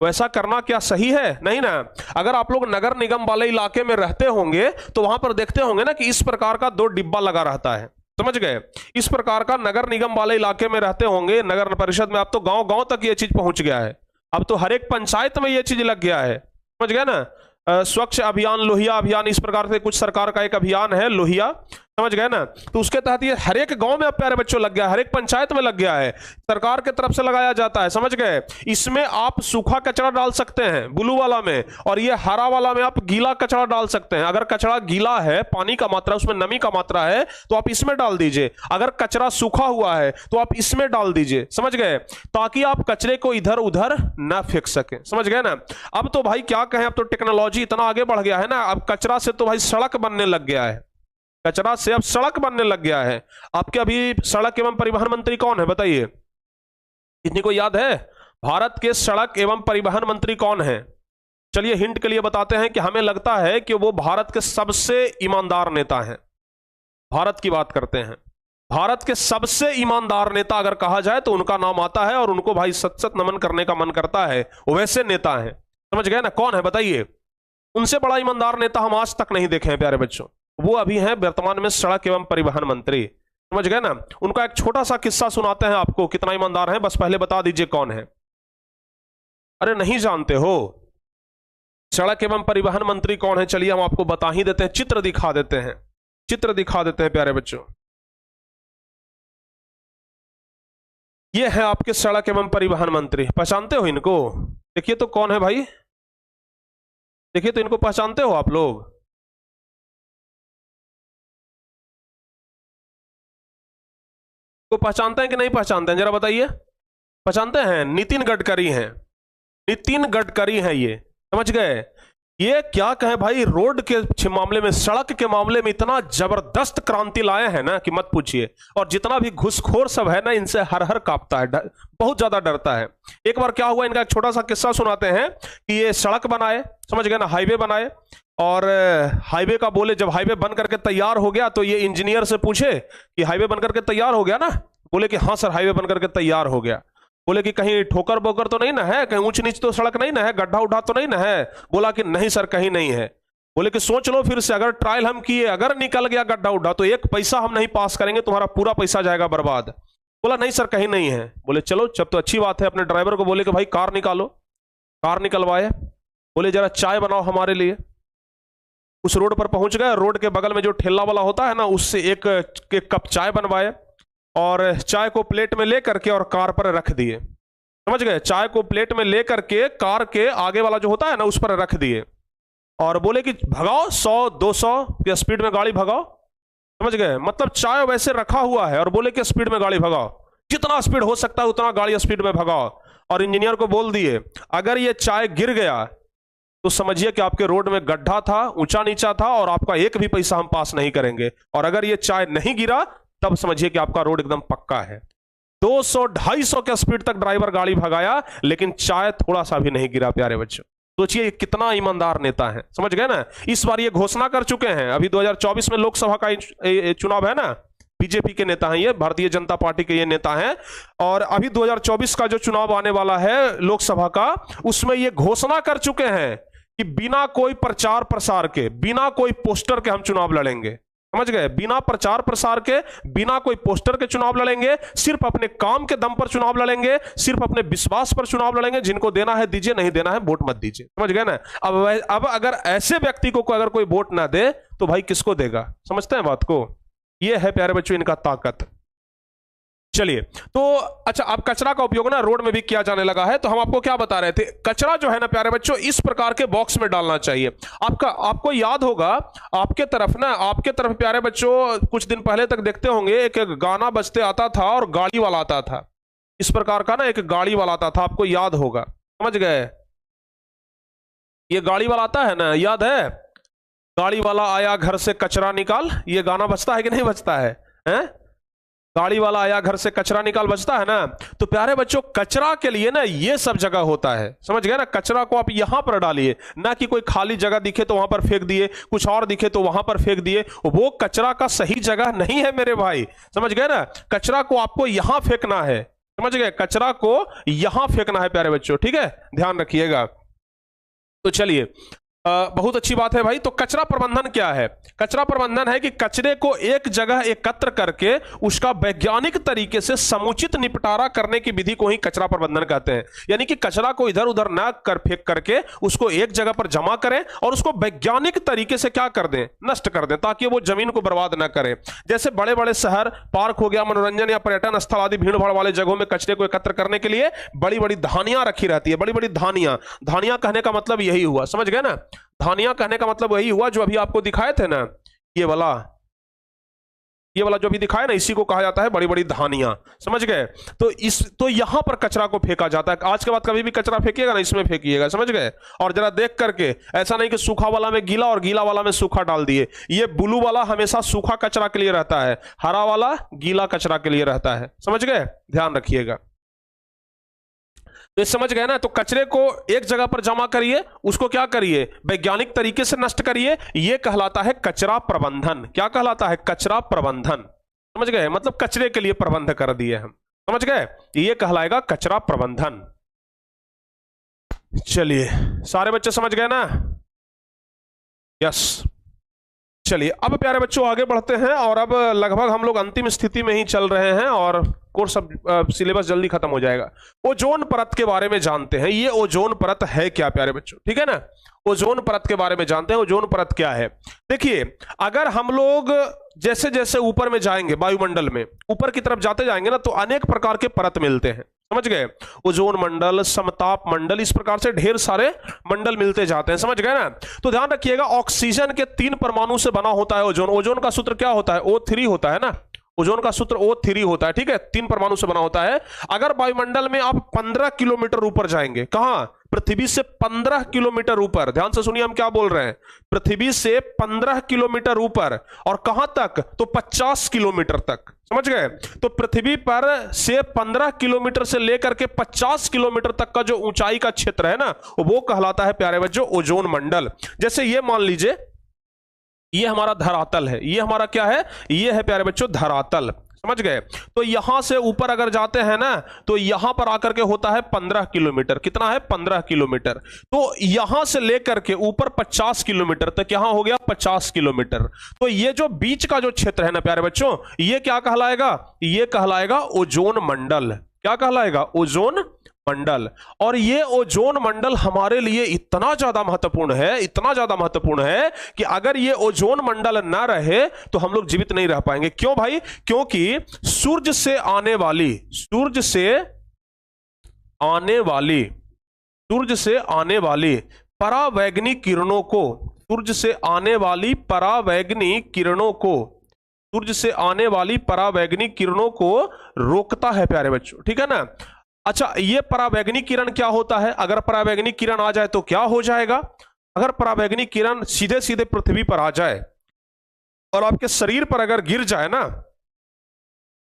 वैसा करना क्या सही है, नहीं ना। अगर आप लोग नगर निगम वाले इलाके में रहते होंगे तो वहां पर देखते होंगे ना कि इस प्रकार का 2 डिब्बा लगा रहता है, समझ गए। इस प्रकार का नगर निगम वाले इलाके में रहते होंगे, नगर परिषद में, अब तो गांव गांव तक ये चीज पहुंच गया है। अब तो हर एक पंचायत में ये चीज लग गया है, समझ गए ना। स्वच्छ अभियान, लोहिया अभियान, इस प्रकार से कुछ सरकार का एक अभियान है लोहिया, समझ गए ना। तो उसके तहत ये हर एक गांव में अब प्यारे बच्चों लग गया है, हर एक पंचायत में लग गया है, सरकार की तरफ से लगाया जाता है, समझ गए। इसमें आप सूखा कचरा डाल सकते हैं ब्लू वाला में, और ये हरा वाला में आप गीला कचरा डाल सकते हैं। अगर कचरा गीला है, पानी का मात्रा उसमें नमी का मात्रा है तो आप इसमें डाल दीजिए, अगर कचरा सूखा हुआ है तो आप इसमें डाल दीजिए, समझ गए, ताकि आप कचरे को इधर उधर ना फेंक सके, समझ गए ना। अब तो भाई क्या कहें, अब तो टेक्नोलॉजी इतना आगे बढ़ गया है ना, अब कचरा से तो भाई सड़क बनने लग गया है, कचरा से अब सड़क बनने लग गया है। आपके अभी सड़क एवं परिवहन मंत्री कौन है बताइए, कितनी को याद है, भारत के सड़क एवं परिवहन मंत्री कौन है। चलिए हिंट के लिए बताते हैं कि हमें लगता है कि वो भारत के सबसे ईमानदार नेता हैं। भारत की बात करते हैं, भारत के सबसे ईमानदार नेता अगर कहा जाए तो उनका नाम आता है, और उनको भाई सत सत नमन करने का मन करता है, वो वैसे नेता हैं, समझ गए ना। कौन है बताइए, उनसे बड़ा ईमानदार नेता हम आज तक नहीं देखे हैं प्यारे बच्चों। वो अभी हैं वर्तमान में सड़क एवं परिवहन मंत्री, समझ गए ना। उनका एक छोटा सा किस्सा सुनाते हैं आपको, कितना ईमानदार है, बस पहले बता दीजिए कौन है। अरे नहीं जानते हो सड़क एवं परिवहन मंत्री कौन है? चलिए हम आपको बता ही देते हैं, चित्र दिखा देते हैं, चित्र दिखा देते हैं प्यारे बच्चों। ये है आपके सड़क एवं परिवहन मंत्री, पहचानते हो इनको? देखिए तो कौन है भाई, देखिए तो इनको पहचानते हो आप लोग? को पहचानते हैं कि नहीं पहचानते हैं, जरा बताइए। पहचानते हैं? नितिन गडकरी हैं, नितिन गडकरी हैं ये, समझ गए। ये क्या कहें भाई, रोड के मामले में, सड़क के मामले में इतना जबरदस्त क्रांति लाए हैं ना कि मत पूछिए। और जितना भी घुसखोर सब है ना, इनसे हर हर कांपता है, बहुत ज्यादा डरता है। एक बार क्या हुआ, इनका एक छोटा सा किस्सा सुनाते हैं कि ये सड़क बनाए, समझ गए ना, हाईवे बनाए। और हाईवे का बोले, जब हाईवे बन करके तैयार हो गया तो ये इंजीनियर से पूछे कि हाईवे बन करके तैयार हो गया ना? बोले कि हाँ सर, हाईवे बन करके तैयार हो गया। बोले कि कहीं ठोकर बोकर तो नहीं ना है, कहीं ऊंच नीच तो सड़क नहीं ना है, गड्ढा उड्ढा तो नहीं ना है? बोला कि नहीं सर, कहीं नहीं है। बोले कि सोच लो फिर से, अगर ट्रायल हम किए, अगर निकल गया गड्ढा उड्ढा तो एक पैसा हम नहीं पास करेंगे, तुम्हारा पूरा पैसा जाएगा बर्बाद। बोला नहीं सर, कहीं नहीं है। बोले चलो, जब तो अच्छी बात है। अपने ड्राइवर को बोले कि भाई कार निकालो, कार निकलवाए। बोले जरा चाय बनाओ हमारे लिए। उस रोड पर पहुंच गए, रोड के बगल में जो ठेला वाला होता है ना, उससे एक कप चाय बनवाए और चाय को प्लेट में ले करके और कार पर रख दिए, समझ गए। चाय को प्लेट में ले करके कार के आगे वाला जो होता है ना, उस पर रख दिए और बोले कि भगाओ 100-200 की स्पीड में गाड़ी भगाओ, समझ गए। मतलब चाय वैसे रखा हुआ है और बोले कि स्पीड में गाड़ी भगाओ, जितना स्पीड हो सकता है उतना गाड़ी स्पीड में भगाओ। और इंजीनियर को बोल दिए अगर ये चाय गिर गया तो समझिए कि आपके रोड में गड्ढा था, ऊंचा नीचा था, और आपका एक भी पैसा हम पास नहीं करेंगे। और अगर ये चाय नहीं गिरा तब समझिए कि आपका रोड एकदम पक्का है। 200-250 के स्पीड तक ड्राइवर गाड़ी भगाया, लेकिन चाय थोड़ा सा भी नहीं गिरा प्यारे बच्चों। सोचिए कितना ईमानदार नेता है, समझ गए ना। इस बार ये घोषणा कर चुके हैं, अभी 2024 में लोकसभा का चुनाव है ना, बीजेपी के नेता हैं ये, भारतीय जनता पार्टी के ये नेता हैं। और अभी 2024 का जो चुनाव आने वाला है लोकसभा का, उसमें ये घोषणा कर चुके हैं कि बिना कोई प्रचार प्रसार के, बिना कोई पोस्टर के हम चुनाव लड़ेंगे, समझ गए। बिना प्रचार प्रसार के, बिना कोई पोस्टर के चुनाव लड़ेंगे, सिर्फ अपने काम के दम पर चुनाव लड़ेंगे, सिर्फ अपने विश्वास पर चुनाव लड़ेंगे। जिनको देना है दीजिए, नहीं देना है वोट मत दीजिए, समझ गए ना। अब अगर ऐसे व्यक्ति को अगर कोई वोट ना दे तो भाई किसको देगा, समझते हैं बात को। यह है प्यारे बच्चों इनका ताकत। चलिए तो अच्छा, अब कचरा का उपयोग ना रोड में भी किया जाने लगा है। तो हम आपको क्या बता रहे थे, कचरा जो है ना प्यारे बच्चों, इस प्रकार के बॉक्स में डालना चाहिए। आपको याद होगा, आपके तरफ प्यारे बच्चों कुछ दिन पहले तक देखते होंगे, एक गाना बजते आता था और गाड़ी वाला आता था, इस प्रकार का ना एक गाड़ी वाला आता था, आपको याद होगा, समझ गए। ये गाड़ी वाला आता है ना, याद है, गाड़ी वाला आया घर से कचरा निकाल, ये गाना बजता है कि नहीं बजता है, हैं? गाड़ी वाला आया घर से कचरा निकाल बजता है ना। तो प्यारे बच्चों कचरा के लिए ना ये सब जगह होता है, समझ गए ना। कचरा को आप यहां पर डालिए, ना कि कोई खाली जगह दिखे तो वहां पर फेंक दिए, कुछ और दिखे तो वहां पर फेंक दिए, वो कचरा का सही जगह नहीं है मेरे भाई, समझ गए ना। कचरा को आपको यहां फेंकना है, समझ गए, कचरा को यहां फेंकना है प्यारे बच्चों, ठीक है, ध्यान रखिएगा। तो चलिए बहुत अच्छी बात है भाई। तो कचरा प्रबंधन क्या है? कचरा प्रबंधन है कि कचरे को एक जगह एकत्र करके उसका वैज्ञानिक तरीके से समुचित निपटारा करने की विधि को ही कचरा प्रबंधन कहते हैं। यानी कि कचरा को इधर उधर ना कर फेंक करके उसको एक जगह पर जमा करें और उसको वैज्ञानिक तरीके से क्या कर दें, नष्ट कर दें, ताकि वो जमीन को बर्बाद ना करे। जैसे बड़े बड़े शहर, पार्क हो गया, मनोरंजन या पर्यटन स्थल आदि भीड़ भाड़ वाले जगहों में कचरे को एकत्र करने के लिए बड़ी बड़ी धानियां रखी रहती है, बड़ी बड़ी धानियां कहने का मतलब यही हुआ, समझ गए ना। धानियां कहने का मतलब वही हुआ जो अभी आपको दिखाए थे ना, ये वाला जो अभी दिखाया ना, इसी को कहा जाता है बड़ी बड़ी धानियां, समझ गए। तो यहां पर कचरा को फेंका जाता है। आज के बाद कभी भी कचरा फेंकिएगा ना, इसमें फेंकिएगा, समझ गए। और जरा देख करके, ऐसा नहीं कि सूखा वाला में गीला और गीला वाला में सूखा डाल दिए। ये ब्लू वाला हमेशा सूखा कचरा के लिए रहता है, हरा वाला गीला कचरा के लिए रहता है, समझ गए, ध्यान रखिएगा। तो समझ गए ना। तो कचरे को एक जगह पर जमा करिए, उसको क्या करिए, वैज्ञानिक तरीके से नष्ट करिए, यह कहलाता है कचरा प्रबंधन। क्या कहलाता है? कचरा प्रबंधन, समझ गए। मतलब कचरे के लिए प्रबंध कर दिए हम, समझ गए, यह कहलाएगा कचरा प्रबंधन। चलिए सारे बच्चे समझ गए ना। यस। चलिए अब प्यारे बच्चों आगे बढ़ते हैं और अब लगभग हम लोग अंतिम स्थिति में ही चल रहे हैं और कोर्स अब सिलेबस जल्दी खत्म हो जाएगा। ओजोन परत के बारे में जानते हैं। ये ओजोन परत है क्या प्यारे बच्चों, ठीक है ना। ओजोन परत के बारे में जानते हैं। ओजोन परत क्या है? देखिए, अगर हम लोग जैसे जैसे ऊपर में जाएंगे, वायुमंडल में ऊपर की तरफ जाते जाएंगे ना, तो अनेक प्रकार के परत मिलते हैं, समझ गए। ओजोन मंडल, समताप मंडल, इस प्रकार से ढेर सारे मंडल मिलते जाते हैं, समझ गए ना। तो ध्यान रखिएगा, ऑक्सीजन के 3 परमाणु से बना होता है ओजोन। ओजोन का सूत्र क्या होता है? O3 होता है ना। ओजोन का सूत्र O3 होता है, ठीक है। 3 परमाणु से बना होता है। अगर वायुमंडल में आप 15 किलोमीटर ऊपर जाएंगे, कहां? पृथ्वी से 15 किलोमीटर ऊपर, ध्यान से सुनिए हम क्या बोल रहे हैं। पृथ्वी से 15 किलोमीटर ऊपर, और कहां तक? तो 50 किलोमीटर तक, समझ गए। तो पृथ्वी पर से 15 किलोमीटर से लेकर के 50 किलोमीटर तक का जो ऊंचाई का क्षेत्र है ना, वो कहलाता है प्यारे बच्चों ओजोन मंडल। जैसे ये मान लीजिए, ये हमारा धरातल है। ये हमारा क्या है? ये है प्यारे बच्चों धरातल, समझ गए। तो यहां से ऊपर अगर जाते हैं ना, तो यहां पर आकर के होता है 15 किलोमीटर। कितना है? 15 किलोमीटर। तो यहां से लेकर के ऊपर 50 किलोमीटर तक, यहां हो गया 50 किलोमीटर। तो ये जो बीच का जो क्षेत्र है ना प्यारे बच्चों, ये क्या कहलाएगा? ये कहलाएगा ओजोन मंडल। क्या कहलाएगा? ओजोन मंडल। और ये ओजोन मंडल हमारे लिए इतना ज्यादा महत्वपूर्ण है, इतना ज्यादा महत्वपूर्ण है कि अगर ये ओजोन मंडल ना रहे तो हम लोग जीवित नहीं रह पाएंगे। क्यों भाई? क्योंकि सूर्य से आने वाली परावैंगनिक किरणों को, सूर्य से आने वाली परावैंगनिक किरणों को रोकता है प्यारे बच्चों, ठीक है ना। अच्छा, ये परावैंगनिक किरण क्या होता है? अगर परावैंगनिक किरण आ जाए तो क्या हो जाएगा? अगर परावैंगनिक किरण सीधे सीधे पृथ्वी पर आ जाए और आपके शरीर पर अगर गिर जाए ना,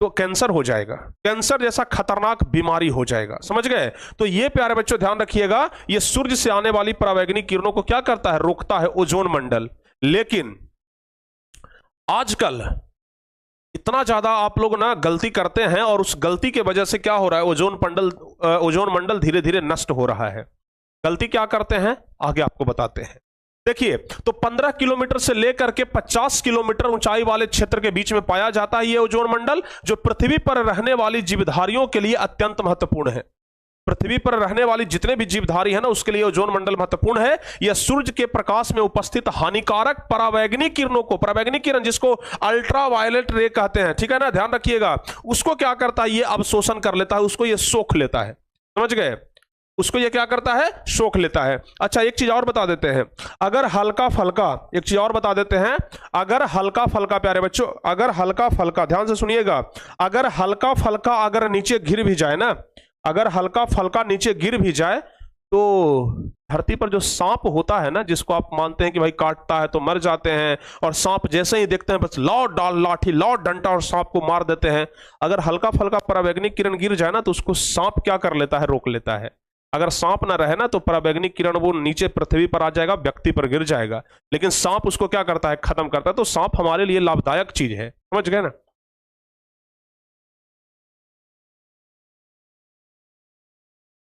तो कैंसर हो जाएगा। कैंसर जैसा खतरनाक बीमारी हो जाएगा, समझ गए। तो ये प्यारे बच्चों ध्यान रखिएगा, ये सूर्य से आने वाली परावैंगनिक किरणों को क्या करता है? रोकता है ओजोन मंडल। लेकिन आजकल इतना ज्यादा आप लोग ना गलती करते हैं, और उस गलती के वजह से क्या हो रहा है? ओजोन मंडल धीरे धीरे नष्ट हो रहा है। गलती क्या करते हैं? आगे आपको बताते हैं। देखिए, तो 15 किलोमीटर से लेकर के 50 किलोमीटर ऊंचाई वाले क्षेत्र के बीच में पाया जाता है ये ओजोन मंडल, जो पृथ्वी पर रहने वाली जीवधारियों के लिए अत्यंत महत्वपूर्ण है। पृथ्वी पर रहने वाली जितने भी जीवधारी है ना, उसके लिए ओजोन मंडल महत्वपूर्ण है। यह सूर्य के प्रकाश में उपस्थित हानिकारक परावैंगनिक किरणों को, परावैंगनिक किरण जिसको अल्ट्रा वायलेट रे कहते हैं, ठीक है ना, ध्यान रखिएगा, उसको क्या करता है? ये अवशोषण कर लेता है, उसको ये सोख लेता है, समझ गए। उसको ये क्या करता है? सोख लेता है। अच्छा, एक चीज और बता देते हैं, अगर हल्का फल्का, एक चीज और बता देते हैं, अगर हल्का फल्का प्यारे बच्चों, अगर हल्का फल्का, ध्यान से सुनिएगा, अगर हल्का फल्का अगर नीचे गिर भी जाए ना, अगर हल्का फल्का नीचे गिर भी जाए, तो धरती पर जो सांप होता है ना, जिसको आप मानते हैं कि भाई काटता है तो मर जाते हैं, और सांप जैसे ही देखते हैं बस लाठी लौट डंडा और सांप को मार देते हैं। अगर हल्का फल्का परावैंगनिक किरण गिर जाए ना, तो उसको सांप क्या कर लेता है? रोक लेता है। अगर सांप ना रहे ना, तो परावैंगनिक किरण वो नीचे पृथ्वी पर आ जाएगा, व्यक्ति पर गिर जाएगा, लेकिन सांप उसको क्या करता है? खत्म करता है। तो सांप हमारे लिए लाभदायक चीज है, समझ गए ना।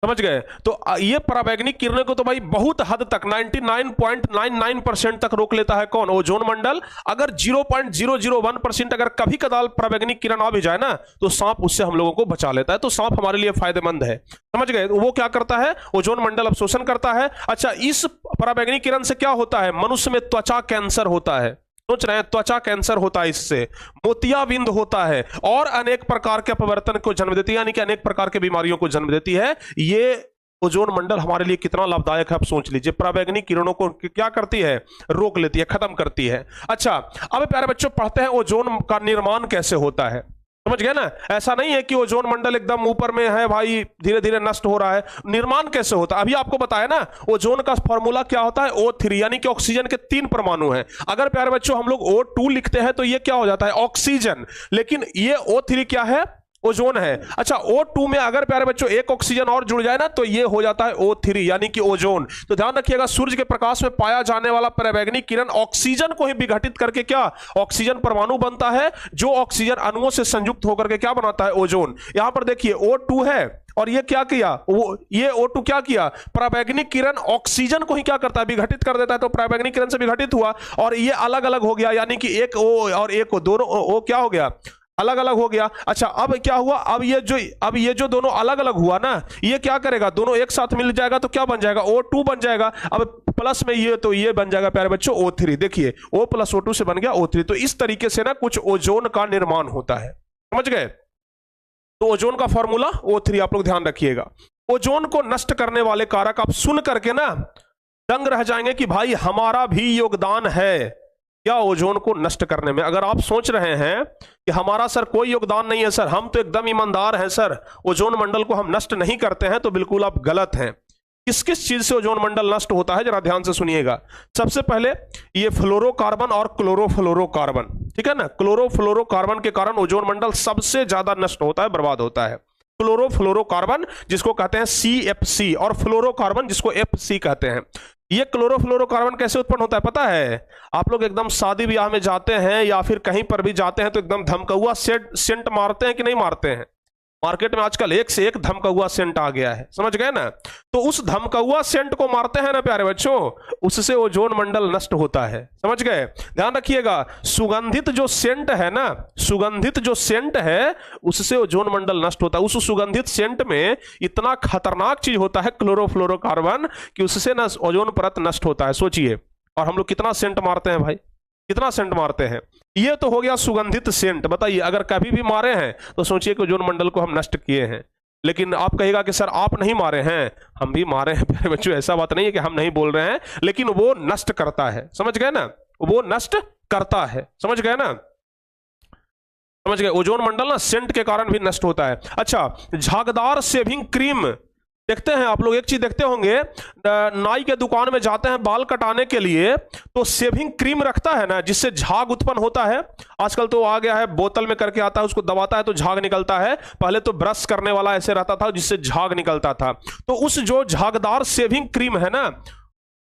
समझ गए। तो ये परावैंगनिक किरणों को तो भाई बहुत हद तक 99.99% तक रोक लेता है कौन? ओजोन मंडल। अगर 0.001% अगर कभी कदाल परावैंगनिक किरण आ भी जाए ना, तो सांप उससे हम लोगों को बचा लेता है। तो सांप हमारे लिए फायदेमंद है, समझ गए। वो क्या करता है? ओजोन मंडल अवशोषण करता है। अच्छा, इस परावैंगनिक किरण से क्या होता है? मनुष्य में त्वचा कैंसर होता है, सोच रहे हैं, त्वचा कैंसर होता है इससे, मोतियाबिंद होता है, और अनेक प्रकार के अपवर्तन को जन्म देती है, यानी कि अनेक प्रकार की बीमारियों को जन्म देती है। ये ओजोन मंडल हमारे लिए कितना लाभदायक है आप सोच लीजिए। परावैंगनिक किरणों को क्या करती है? रोक लेती है, खत्म करती है। अच्छा, अब प्यारे बच्चों पढ़ते हैं ओजोन का निर्माण कैसे होता है, समझ गए ना। ऐसा नहीं है कि ओजोन मंडल एकदम ऊपर में है भाई, धीरे धीरे नष्ट हो रहा है। निर्माण कैसे होता है? अभी आपको बताया ना, ओजोन का फॉर्मूला क्या होता है? O3, यानी कि ऑक्सीजन के 3 परमाणु हैं। अगर प्यारे बच्चों हम लोग O2 लिखते हैं तो ये क्या हो जाता है? ऑक्सीजन। लेकिन ये O3 क्या है? ओजोन है। अच्छा O2 में अगर प्यारे बच्चों एक ऑक्सीजन और जुड़ जाए ना तो ये हो जाता है O3 यानी कि ओजोन। तो ध्यान रखिएगा सूर्य के प्रकाश में पाया जाने वाला पराबैंगनी किरण ऑक्सीजन को ही विघटित करके क्या ऑक्सीजन परमाणु बनता है, जो ऑक्सीजन अणुओं से संयुक्त होकर के क्या बनाता है ओजोन। यहां पर देखिए O2 है और ये क्या किया, ये O2 क्या किया, पराबैंगनी किरण ऑक्सीजन को ही क्या करता है विघटित कर देता है, तो पराबैंगनी किरण से विघटित हुआ और ये अलग अलग हो गया, यानी कि एक O और एक O, दोनों O क्या हो गया अलग अलग हो गया। अच्छा अब क्या हुआ, अब ये जो दोनों अलग अलग हुआ ना, ये क्या करेगा, दोनों एक साथ मिल जाएगा तो क्या बन जाएगा O2 बन जाएगा। अब प्लस में ये तो ये बन जाएगा प्यारे बच्चों O3। देखिए O प्लस O2 से बन गया O3। तो इस तरीके से ना कुछ ओजोन का निर्माण होता है, समझ गए। तो ओजोन का फॉर्मूला O3 आप लोग ध्यान रखिएगा। ओजोन को नष्ट करने वाले कारक आप सुन करके ना दंग रह जाएंगे कि भाई हमारा भी योगदान है क्या ओजोन को नष्ट करने में। अगर आप सोच रहे हैं कि हमारा सर कोई योगदान नहीं है सर, हम तो एकदम ईमानदार हैं सर, ओजोन मंडल को हम नष्ट नहीं करते हैं, तो बिल्कुल आप गलत हैं। किस किस चीज से ओजोन मंडल नष्ट होता है जरा ध्यान से सुनिएगा। सबसे पहले ये फ्लोरोकार्बन और क्लोरोफ्लोरोकार्बन, ठीक है ना, क्लोरोफ्लोरोकार्बन के कारण ओजोन मंडल सबसे ज्यादा नष्ट होता है, बर्बाद होता है। क्लोरोफ्लोरोकार्बन जिसको कहते हैं CFC और फ्लोरोकार्बन जिसको FC कहते हैं। ये क्लोरोफ्लोरोकार्बन कैसे उत्पन्न होता है पता है, आप लोग एकदम शादी ब्याह में जाते हैं या फिर कहीं पर भी जाते हैं तो एकदम धमकौआ सेंट मारते हैं कि नहीं मारते हैं। मार्केट में आजकल एक से एक धमकौआ सेंट आ गया है, समझ गए ना। तो उस धमकौआ सेंट को मारते हैं ना प्यारे बच्चों, उससे ओजोन मंडल नष्ट होता है, समझ गए। ध्यान रखिएगा सुगंधित जो सेंट है ना, सुगंधित जो सेंट है उससे ओजोन मंडल नष्ट होता है। उस सुगंधित सेंट में इतना खतरनाक चीज होता है क्लोरोफ्लोरोकार्बन कि उससे ना ओजोन परत नष्ट होता है, सोचिए। और हम लोग कितना सेंट मारते हैं भाई, कितना सेंट मारते हैं। ये तो हो गया सुगंधित सेंट। बताइए अगर कभी भी मारे हैं तो सोचिए कि ओजोन मंडल को हम नष्ट किए हैं। लेकिन आप कहिएगा कि सर आप नहीं मारे हैं, हम भी मारे हैं प्यारे बच्चों, ऐसा बात नहीं है कि हम नहीं बोल रहे हैं, लेकिन वो नष्ट करता है, समझ गए ना, वो नष्ट करता है, समझ गए ना, समझ गए। ओजोन मंडल ना सेंट के कारण भी नष्ट होता है। अच्छा झागदार शेविंग क्रीम देखते हैं आप लोग, एक चीज देखते होंगे, नाई के दुकान में जाते हैं बाल कटाने के लिए तो शेविंग क्रीम रखता है ना जिससे झाग उत्पन्न होता है। आजकल तो आ गया है बोतल में करके आता है, उसको दबाता है तो झाग निकलता है। पहले तो ब्रश करने वाला ऐसे रहता था जिससे झाग निकलता था। तो उस जो झागदार शेविंग क्रीम है ना,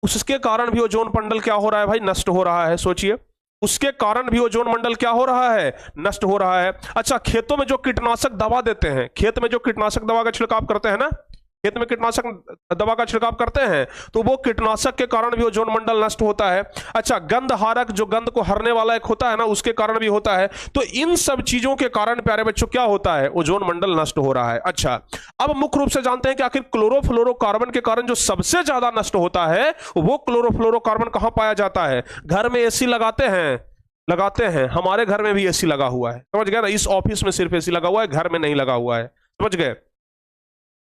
उसके कारण भी ओजोन मंडल क्या हो रहा है भाई, नष्ट हो रहा है। सोचिए उसके कारण भी ओजोन मंडल क्या हो रहा है, नष्ट हो रहा है। अच्छा खेतों में जो कीटनाशक दवा देते हैं, खेत में जो कीटनाशक दवा का छिड़काव करते हैं ना, खेत में कीटनाशक दवा का छिड़काव करते हैं तो वो कीटनाशक के कारण भी ओजोन मंडल नष्ट होता है। अच्छा गंधहारक जो गंध को हरने वाला एक होता है ना, उसके कारण भी होता है। तो इन सब चीजों के कारण प्यारे बच्चों क्या होता है, ओजोन मंडल नष्ट हो रहा है। अच्छा अब मुख्य रूप से जानते हैं कि आखिर क्लोरोफ्लोरोकार्बन के कारण जो सबसे ज्यादा नष्ट होता है वो क्लोरोफ्लोरोकार्बन कहां पाया जाता है। घर में AC लगाते हैं, हमारे घर में भी AC लगा हुआ है, समझ गए ना। इस ऑफिस में सिर्फ AC लगा हुआ है, घर में नहीं लगा हुआ है, समझ गए।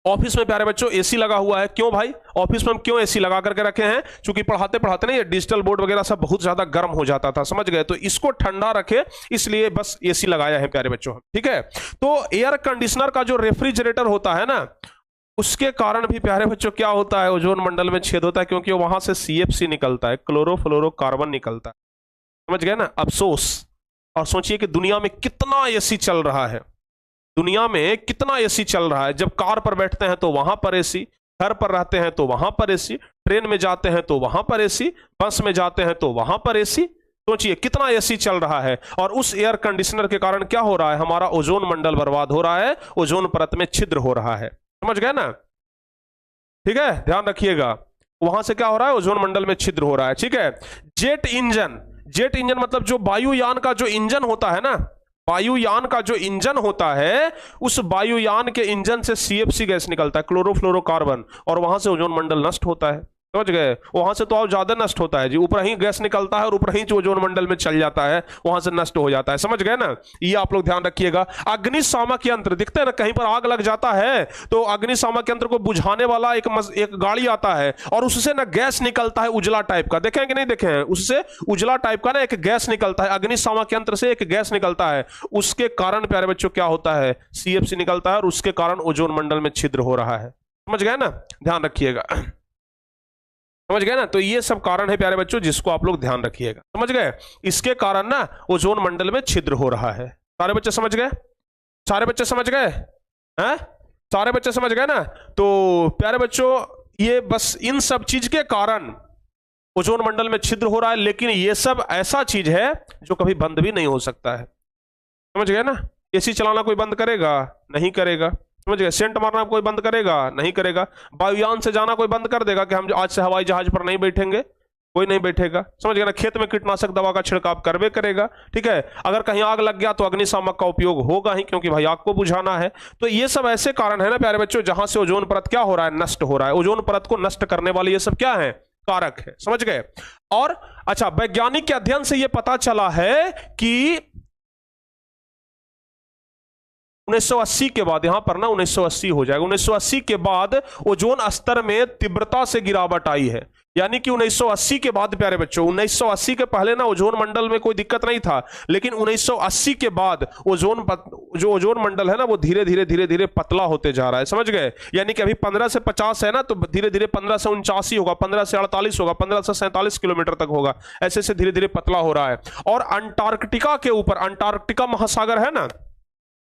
ऑफिस में प्यारे बच्चों AC लगा हुआ है, क्यों भाई ऑफिस में हम क्यों AC लगा करके रखे हैं, क्योंकि पढ़ाते पढ़ाते ना ये डिजिटल बोर्ड वगैरह सब बहुत ज्यादा गर्म हो जाता था, समझ गए। तो इसको ठंडा रखे इसलिए बस AC लगाया है प्यारे बच्चों, ठीक है। तो एयर कंडीशनर का जो रेफ्रिजरेटर होता है ना, उसके कारण भी प्यारे बच्चों क्या होता है, ओजोन मंडल में छेद होता है, क्योंकि वहां से CFC निकलता है, क्लोरोफ्लोरोकार्बन निकलता है, समझ गए ना। अफसोस। और सोचिए कि दुनिया में कितना AC चल रहा है, दुनिया में कितना AC चल रहा है। जब कार पर बैठते हैं तो वहां पर AC, घर पर रहते हैं तो वहां पर AC, ट्रेन में जाते हैं तो वहां पर AC, बस में जाते हैं तो वहां पर AC। सोचिए कितना AC चल रहा है। और उस एयर कंडीशनर के कारण क्या हो रहा है, हमारा ओजोन मंडल बर्बाद हो रहा है, ओजोन परत में छिद्र हो रहा है, समझ गए ना, ठीक है। ध्यान रखिएगा वहां से क्या हो रहा है, ओजोन मंडल में छिद्र हो रहा है, ठीक है। जेट इंजन मतलब जो वायुयान का जो इंजन होता है ना, वायुयान का जो इंजन होता है, उस वायुयान के इंजन से CFC गैस निकलता है, क्लोरोफ्लोरोकार्बन, और वहां से ओजोन मंडल नष्ट होता है, समझ गए। वहां से तो और ज्यादा नष्ट होता है जी, ऊपर ही गैस निकलता है और ऊपर ही ओजोन मंडल में चल जाता है, वहां से नष्ट हो जाता है, समझ गए ना। ये आप लोग ध्यान रखिएगा। अग्निशामक यंत्र दिखते हैं ना, कहीं पर आग लग जाता है तो अग्निशामक यंत्र को बुझाने वाला एक गाड़ी आता है और उससे ना गैस निकलता है उजला टाइप का, देखें कि नहीं देखे हैं, उससे उजला टाइप का ना एक गैस निकलता है, अग्निशामक यंत्र से एक गैस निकलता है। उसके कारण प्यारे बच्चों क्या होता है, CFC निकलता है और उसके कारण ओजोन मंडल में छिद्र हो रहा है, समझ गए ना। ध्यान रखिएगा, समझ गए ना। तो ये सब कारण है प्यारे बच्चों जिसको आप लोग ध्यान रखिएगा, समझ गए। इसके कारण ना ओजोन मंडल में छिद्र हो रहा है, सारे बच्चे समझ गए। सारे बच्चे समझ गए हैं? सारे बच्चे समझ गए ना? तो प्यारे बच्चों, ये बस इन सब चीज के कारण ओजोन मंडल में छिद्र हो रहा है, लेकिन ये सब ऐसा चीज है जो कभी बंद भी नहीं हो सकता है। समझ गए ना? एसी चलाना कोई बंद करेगा? नहीं करेगा। समझ गए? सेंट मारना कोई बंद करेगा? नहीं करेगा। वायुयान से जाना कोई बंद कर देगा कि हम आज से हवाई जहाज पर नहीं बैठेंगे? कोई नहीं बैठेगा। समझ गए ना? खेत में कीटनाशक दवा का छिड़काव करवे करेगा। ठीक है? अगर कहीं आग लग गया तो अग्निशामक का उपयोग होगा ही, क्योंकि भाई आग को बुझाना है। तो ये सब ऐसे कारण है ना प्यारे बच्चों, जहां से ओजोन परत क्या हो रहा है? नष्ट हो रहा है। ओजोन परत को नष्ट करने वाले ये सब क्या है? कारक है। समझ गए? और अच्छा, वैज्ञानिक के अध्ययन से यह पता चला है कि 1980 के बाद, यहां पर ना 1980 हो जाएगा, 1980 के बाद ओजोन स्तर में तीव्रता से गिरावट आई है। यानी कि 1980 के बाद प्यारे बच्चों, 1980 के पहले ना ओजोन मंडल में कोई दिक्कत नहीं था, लेकिन 1980 के बाद जो ओजोन मंडल है ना, वो धीरे धीरे धीरे धीरे पतला होते जा रहा है। समझ गए? यानी कि अभी 15 से 50 है ना, तो धीरे धीरे 15 से 49 होगा, 15 से 48 होगा, 15 से 47 किलोमीटर तक होगा। ऐसे ऐसे धीरे धीरे पतला हो रहा है। और अंटार्कटिका के ऊपर, अंटार्कटिका महासागर है ना,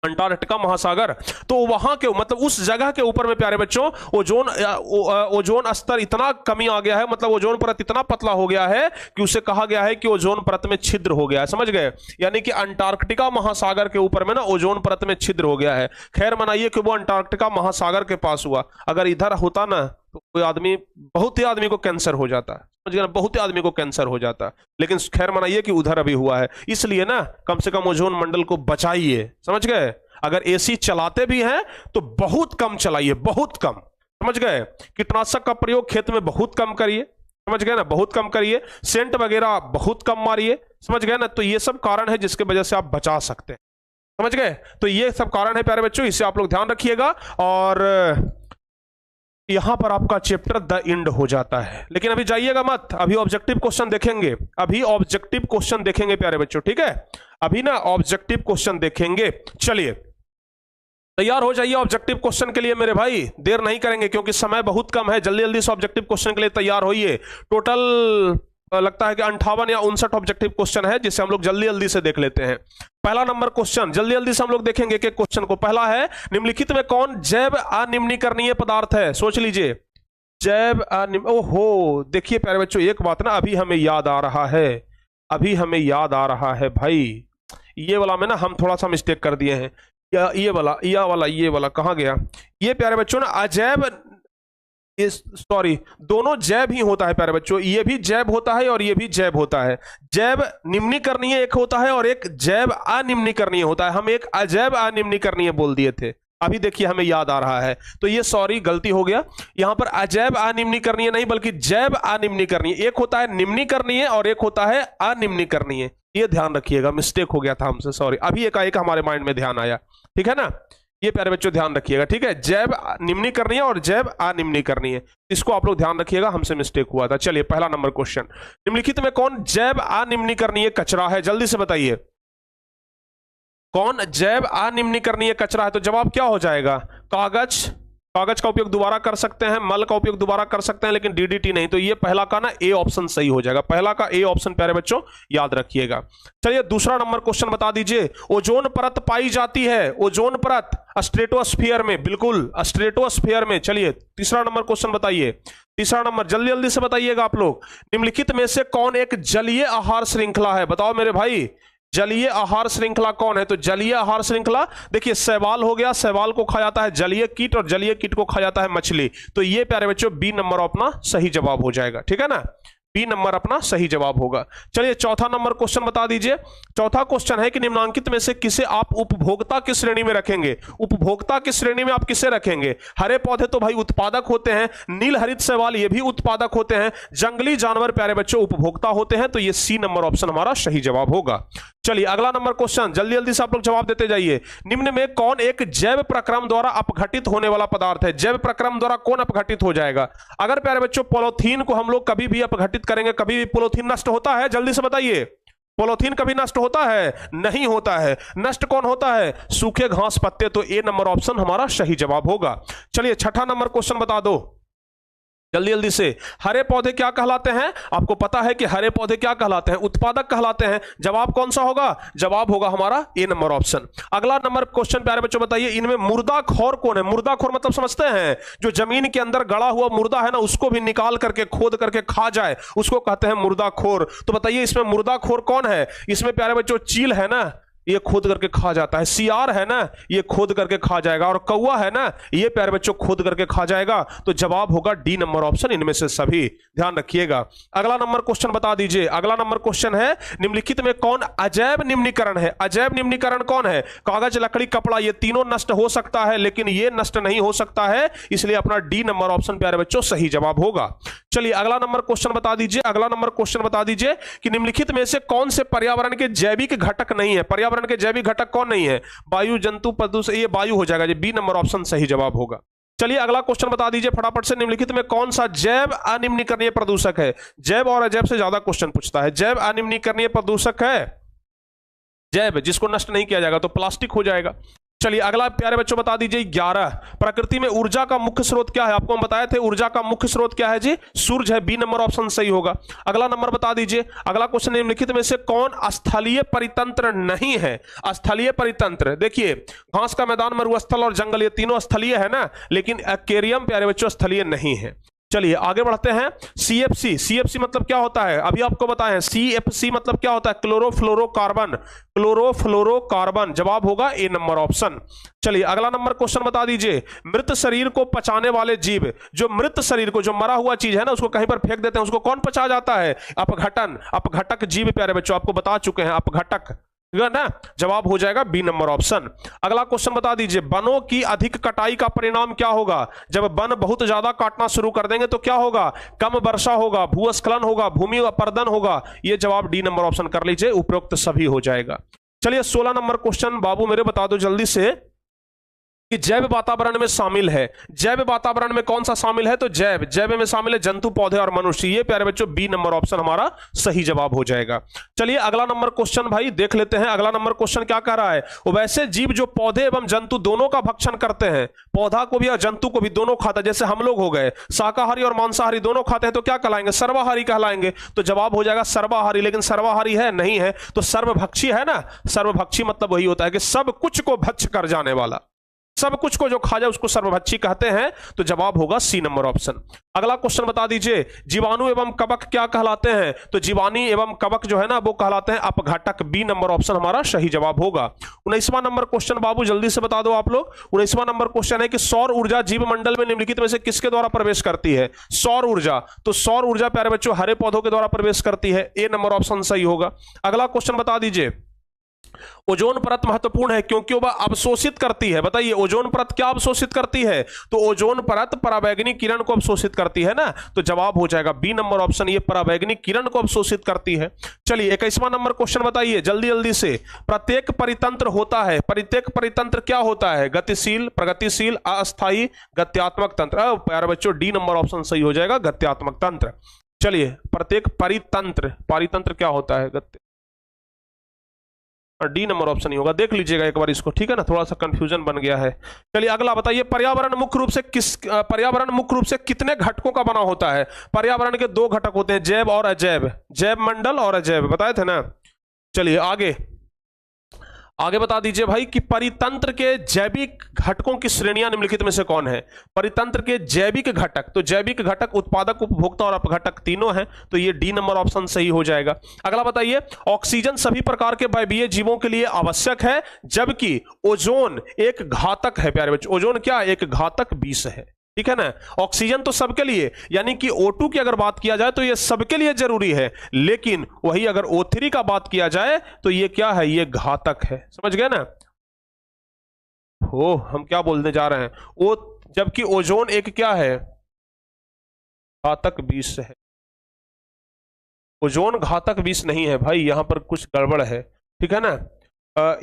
अंटार्कटिका महासागर, तो वहां के मतलब उस जगह के ऊपर में प्यारे बच्चों ओजोन स्तर इतना कमी आ गया है, मतलब ओजोन परत इतना पतला हो गया है कि उसे कहा गया है कि ओजोन परत में छिद्र हो गया है। समझ गए? यानी कि अंटार्कटिका महासागर के ऊपर में ना ओजोन परत में छिद्र हो गया है। खैर मनाइए कि वो अंटार्कटिका महासागर के पास हुआ, अगर इधर होता ना तो कोई आदमी, बहुत ही आदमी को कैंसर हो जाता है। समझ गए? बहुत ही आदमी को कैंसर हो जाता है। लेकिन खैर मनाइए कि उधर अभी हुआ है, इसलिए ना कम से कम ओजोन मंडल को बचाइए। समझ गए? अगर एसी चलाते भी हैं तो बहुत कम चलाइए, बहुत कम। समझ गए? कीटनाशक का प्रयोग खेत में बहुत कम करिए। समझ गए ना? बहुत कम करिए। सेंट वगैरह बहुत कम मारिए। समझ गए ना? तो ये सब कारण है जिसके वजह से आप बचा सकते हैं। समझ गए? तो ये सब कारण है प्यारे बच्चों, इसे आप लोग ध्यान रखिएगा। और यहां पर आपका चैप्टर द एंड हो जाता है, लेकिन अभी जाइएगा मत, अभी ऑब्जेक्टिव क्वेश्चन देखेंगे। अभी ऑब्जेक्टिव क्वेश्चन देखेंगे प्यारे बच्चों। ठीक है? अभी ना ऑब्जेक्टिव क्वेश्चन देखेंगे। चलिए तैयार हो जाइए ऑब्जेक्टिव क्वेश्चन के लिए मेरे भाई, देर नहीं करेंगे क्योंकि समय बहुत कम है। जल्दी जल्दी से ऑब्जेक्टिव क्वेश्चन के लिए तैयार होइए। टोटल लगता है कि 58 या 59 ऑब्जेक्टिव क्वेश्चन है, जिसे हम लोग जल्दी जल्दी से देख लेते हैं। पहला नंबर क्वेश्चन जल्दी जल्दी से हम लोग देखेंगे कि क्वेश्चन को। पहला है, निम्नलिखित में कौन जैव अनिम्नीकरणीय पदार्थ है? सोच लीजिए। जैव ओहो, देखिए प्यारे बच्चों, एक बात ना अभी हमें याद आ रहा है, अभी हमें याद आ रहा है भाई, ये वाला में ना हम थोड़ा सा मिस्टेक कर दिए हैं। ये वाला कहां गया? ये प्यारे बच्चों ना अजैव, सॉरी, दोनों जैव ही होता है प्यारे बच्चों। ये भी जैव होता है और ये भी जैव होता है। जैव निम्नीकरणीय एक होता है और एक जैव अनिम्नीकरणीय होता है। हम एक अजैव अनिम्नीकरणीय बोल दिए थे, अभी देखिए हमें याद आ रहा है। तो ये सॉरी गलती हो गया, यहां पर अजैव अनिम्नीकरणीय नहीं बल्कि जैव अनिम्नीकरणीय। एक होता है निम्नीकरणीय और एक होता है अनिम्नीकरणीय, ये ध्यान रखिएगा, मिस्टेक हो गया था हमसे, सॉरी। अभी एकाएक हमारे माइंड में ध्यान आया। ठीक है ना? ये प्यारे बच्चों ध्यान रखिएगा। ठीक है? जैव निम्नीकरणीय और जैव अनिम्नीकरणीय, इसको आप लोग ध्यान रखिएगा, हमसे मिस्टेक हुआ था। चलिए पहला नंबर क्वेश्चन, निम्नलिखित में कौन जैव अनिम्नीकरणीय कचरा है? जल्दी से बताइए, कौन जैव अनिम्नीकरणीय कचरा है? तो जवाब क्या हो जाएगा? कागज। कागज का उपयोग दोबारा कर सकते हैं, मल का उपयोग दोबारा कर सकते हैं, लेकिन डीडीटी नहीं। तो ये पहला का ना ए ऑप्शन सही हो जाएगा। पहला का ए ऑप्शन प्यारे बच्चों याद रखिएगा। चलिए दूसरा नंबर क्वेश्चन बता दीजिए। ओजोन परत पाई जाती है, ओजोन परत स्ट्रेटोस्फीयर में, बिल्कुल स्ट्रेटोस्फीयर में। चलिए तीसरा नंबर क्वेश्चन बताइए। तीसरा नंबर जल्दी जल्दी से बताइएगा आप लोग। निम्नलिखित में से कौन एक जलीय आहार श्रृंखला है? बताओ मेरे भाई, जलीय आहार श्रृंखला कौन है? तो जलीय आहार श्रृंखला देखिए, शैवाल हो गया, शैवाल को खा जाता है जलीय कीट और जलीय कीट को खा जाता है मछली। तो ये प्यारे बच्चों बी नंबर अपना सही जवाब हो जाएगा। ठीक है ना? बी नंबर अपना सही जवाब होगा। चलिए चौथा नंबर क्वेश्चन बता दीजिए। चौथा क्वेश्चन है कि निम्नांकित में से किसे आप उपभोक्ता की श्रेणी में रखेंगे? उपभोक्ता की श्रेणी में आप किसे रखेंगे? हरे पौधे तो भाई उत्पादक होते हैं, नील हरित शैवाल ये भी उत्पादक होते हैं, जंगली जानवर प्यारे बच्चों उपभोक्ता होते हैं। तो ये सी नंबर ऑप्शन हमारा सही जवाब होगा। चलिए अगला नंबर क्वेश्चन जल्दी जल्दी से आप लोग जवाब देते जाइए। निम्न में कौन एक जैव प्रक्रम द्वारा अपघटित होने वाला पदार्थ है? जैव प्रक्रम द्वारा कौन अपघटित हो जाएगा? अगर प्यारे बच्चों पॉलीथीन को हम लोग कभी भी अपघटित करेंगे, कभी भी पॉलीथीन नष्ट होता है? जल्दी से बताइए, पॉलीथीन कभी नष्ट होता है? नहीं होता है। नष्ट कौन होता है? सूखे घास पत्ते। तो ए नंबर ऑप्शन हमारा सही जवाब होगा। चलिए छठा नंबर क्वेश्चन बता दो, जल्दी जल्दी से। हरे पौधे क्या कहलाते हैं? आपको पता है कि हरे पौधे क्या कहलाते हैं? उत्पादक कहलाते हैं। जवाब कौन सा होगा? जवाब होगा हमारा ए नंबर ऑप्शन। अगला नंबर क्वेश्चन प्यारे बच्चों बताइए, इनमें मुर्दाखोर कौन है? मुर्दाखोर मतलब समझते हैं? जो जमीन के अंदर गड़ा हुआ मुर्दा है ना, उसको भी निकाल करके खोद करके खा जाए, उसको कहते हैं मुर्दाखोर। तो बताइए इसमें मुर्दाखोर कौन है? इसमें प्यारे बच्चों चील है ना, ये खोद करके खा जाता है। सियार है ना, ये खोद करके खा जाएगा। और कौवा है ना, ये प्यारे बच्चों खोद करके खा जाएगा। तो जवाब होगा डी नंबर ऑप्शन, इनमें से सभी। ध्यान रखिएगा। अगला नंबर क्वेश्चन बता दीजिए। अगला नंबर क्वेश्चन है, निम्नलिखित में कौन अजैव निम्नीकरण है? अजैव निम्नीकरण कौन है? कागज, लकड़ी, कपड़ा, ये तीनों नष्ट हो सकता है, लेकिन ये नष्ट नहीं हो सकता है, इसलिए अपना डी नंबर ऑप्शन प्यारे बच्चों सही जवाब होगा। चलिए अगला नंबर क्वेश्चन बता दीजिए। अगला नंबर क्वेश्चन बता दीजिए कि निम्नलिखित में से कौन से पर्यावरण के जैविक घटक नहीं है? पर्यावरण के जैविक घटक कौन नहीं है? वायु, जंतु, प्रदूषण, ये वायु हो जाएगा। बी नंबर ऑप्शन सही जवाब होगा। चलिए अगला क्वेश्चन बता दीजिए फटाफट से। निम्नलिखित में कौन सा जैव अनिम्नीकरणीय प्रदूषक है? जैव और अजैव से ज्यादा क्वेश्चन पूछता है। जैव अनिम्नीकरणीय प्रदूषक है जैव, जिसको नष्ट नहीं किया जाएगा, तो प्लास्टिक हो जाएगा। चलिए अगला प्यारे बच्चों बता दीजिए 11, प्रकृति में ऊर्जा का मुख्य स्रोत क्या है? आपको हम बताए थे ऊर्जा का मुख्य स्रोत क्या है जी? सूर्य है। बी नंबर ऑप्शन सही होगा। अगला नंबर बता दीजिए। अगला क्वेश्चन, निम्नलिखित में से कौन स्थलीय परितंत्र नहीं है? स्थलीय परितंत्र, देखिए घास का मैदान, मरुस्थल और जंगल, ये तीनों स्थलीय है ना, लेकिन एक्वेरियम प्यारे बच्चों स्थलीय नहीं है। चलिए आगे बढ़ते हैं। सीएफसी, सीएफसी मतलब क्या होता है? अभी आपको बताएं। सीएफसी मतलब क्या होता है? Chlorofluorocarbon, chlorofluorocarbon. जवाब होगा ए नंबर ऑप्शन। चलिए अगला नंबर क्वेश्चन बता दीजिए। मृत शरीर को पचाने वाले जीव, जो मृत शरीर को, जो मरा हुआ चीज है ना, उसको कहीं पर फेंक देते हैं, उसको कौन पचा जाता है? अपघटन, अपघटक जीव प्यारे बच्चों, आपको बता चुके हैं अपघटक ना। जवाब हो जाएगा बी नंबर ऑप्शन। अगला क्वेश्चन बता दीजिए। वनों की अधिक कटाई का परिणाम क्या होगा? जब वन बहुत ज्यादा काटना शुरू कर देंगे तो क्या होगा? कम वर्षा होगा, भूस्खलन होगा, भूमि अपर्दन होगा। यह जवाब डी नंबर ऑप्शन कर लीजिए, उपरोक्त सभी हो जाएगा। चलिए 16 नंबर क्वेश्चन बाबू मेरे बता दो जल्दी से कि जैव वातावरण में शामिल है। जैव वातावरण में कौन सा शामिल है? तो जैव, जैव में शामिल है जंतु, पौधे और मनुष्य। ये प्यारे बच्चों बी नंबर ऑप्शन हमारा सही जवाब हो जाएगा। चलिए अगला नंबर क्वेश्चन भाई देख लेते हैं। अगला नंबर क्वेश्चन क्या कह रहा है? वैसे जीव जो पौधे एवं जंतु दोनों का भक्षण करते हैं, पौधा को भी और जंतु को भी दोनों खाता है, जैसे हम लोग हो गए शाकाहारी और मांसाहारी दोनों खाते हैं, तो क्या कहलाएंगे? सर्वाहारी कहलाएंगे। तो जवाब हो जाएगा सर्वाहारी। लेकिन सर्वाहारी है नहीं है, तो सर्वभक्षी है ना। सर्वभक्षी मतलब वही होता है कि सब कुछ को भक्ष कर जाने वाला, सब कुछ को जो खा जाए उसको सर्वभक्षी कहते हैं। तो जवाब होगा सी नंबर ऑप्शन। अगला क्वेश्चन बता दीजिए। जीवाणु एवं कवक क्या कहलाते हैं? तो जीवाणु एवं कवक जो है ना, वो कहलाते हैं अपघटक। बी नंबर ऑप्शन हमारा सही जवाब होगा। 19वां नंबर क्वेश्चन बाबू जल्दी से बता दो आप लोग। 19वां नंबर क्वेश्चन है कि सौर ऊर्जा जीव मंडल में निम्नलिखित में से किसके द्वारा प्रवेश करती है? सौर ऊर्जा, तो सौर ऊर्जा प्यारे बच्चों हरे पौधों के द्वारा प्रवेश करती है। ए नंबर ऑप्शन सही होगा। अगला क्वेश्चन बता दीजिए। ओजोन परत महत्वपूर्ण है क्योंकि वह अवशोषित करती है। बताइए ओजोन परत क्या अवशोषित करती है? तो ओजोन परत पराबैंगनी किरण को अवशोषित करती है ना। तो जवाब हो जाएगा बी नंबर ऑप्शन, ये पराबैंगनी किरण को अवशोषित करती है। चलिए 21वां नंबर क्वेश्चन बताइए जल्दी जल्दी से। प्रत्येक परितंत्र होता है, प्रत्येक परितंत्र क्या होता है? गतिशील, प्रगतिशील, अस्थायी, गत्यात्मक तंत्र। प्यारे बच्चों डी नंबर ऑप्शन सही हो जाएगा, गत्यात्मक तंत्र। चलिए प्रत्येक परितंत्र, परितंत्र क्या होता है? डी नंबर ऑप्शन ही होगा। देख लीजिएगा एक बार इसको, ठीक है ना, थोड़ा सा कंफ्यूजन बन गया है। चलिए अगला बताइए। पर्यावरण मुख्य रूप से कितने घटकों का बना होता है? पर्यावरण के दो घटक होते हैं, जैव और अजैव, जैव मंडल और अजैव, बताए थे ना। चलिए आगे बता दीजिए भाई कि परितंत्र के जैविक घटकों की श्रेणियां निम्नलिखित में से कौन है? परितंत्र के जैविक घटक, तो जैविक घटक उत्पादक, उपभोक्ता और अपघटक तीनों हैं। तो ये डी नंबर ऑप्शन सही हो जाएगा। अगला बताइए। ऑक्सीजन सभी प्रकार के वायवीय जीवों के लिए आवश्यक है, जबकि ओजोन एक घातक है। प्यारे बच्चों ओजोन क्या? एक घातक विष है, ठीक है ना। ऑक्सीजन तो सबके लिए, यानी कि O2 की अगर बात किया जाए तो ये सबके लिए जरूरी है, लेकिन वही अगर O3 का बात किया जाए तो ये क्या है? ये घातक है। समझ गए ना? हम क्या बोलने जा रहे हैं? जबकि ओजोन एक क्या है? घातक विष है। ओजोन घातक विष नहीं है भाई, यहां पर कुछ गड़बड़ है, ठीक है ना।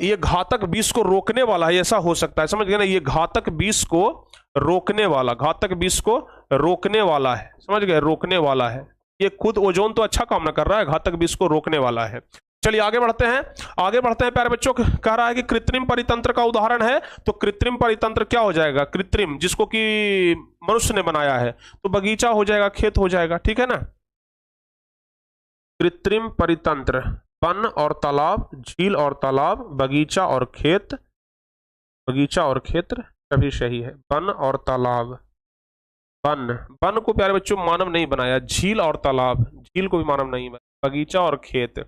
ये घातक विष को रोकने वाला है, ऐसा हो सकता है, समझ गए ना। ये घातक विष को रोकने वाला, घातक विष को रोकने वाला है, समझ गए, रोकने वाला है। ये खुद ओजोन तो अच्छा काम ना कर रहा है, घातक विष को रोकने वाला है। चलिए आगे बढ़ते हैं प्यारे बच्चों। कह रहा है कि कृत्रिम परितंत्र का उदाहरण है, तो कृत्रिम परितंत्र क्या हो जाएगा? कृत्रिम जिसको कि मनुष्य ने बनाया है, तो बगीचा हो जाएगा, खेत हो जाएगा, ठीक है ना। कृत्रिम परितंत्र वन और तालाब, झील और तालाब, बगीचा और खेत, बगीचा और क्षेत्र सभी सही है। वन और तालाब, वन को प्यारे बच्चों मानव नहीं बनाया, झील और तालाब, झील को भी मानव नहीं बनाया, बगीचा और खेत,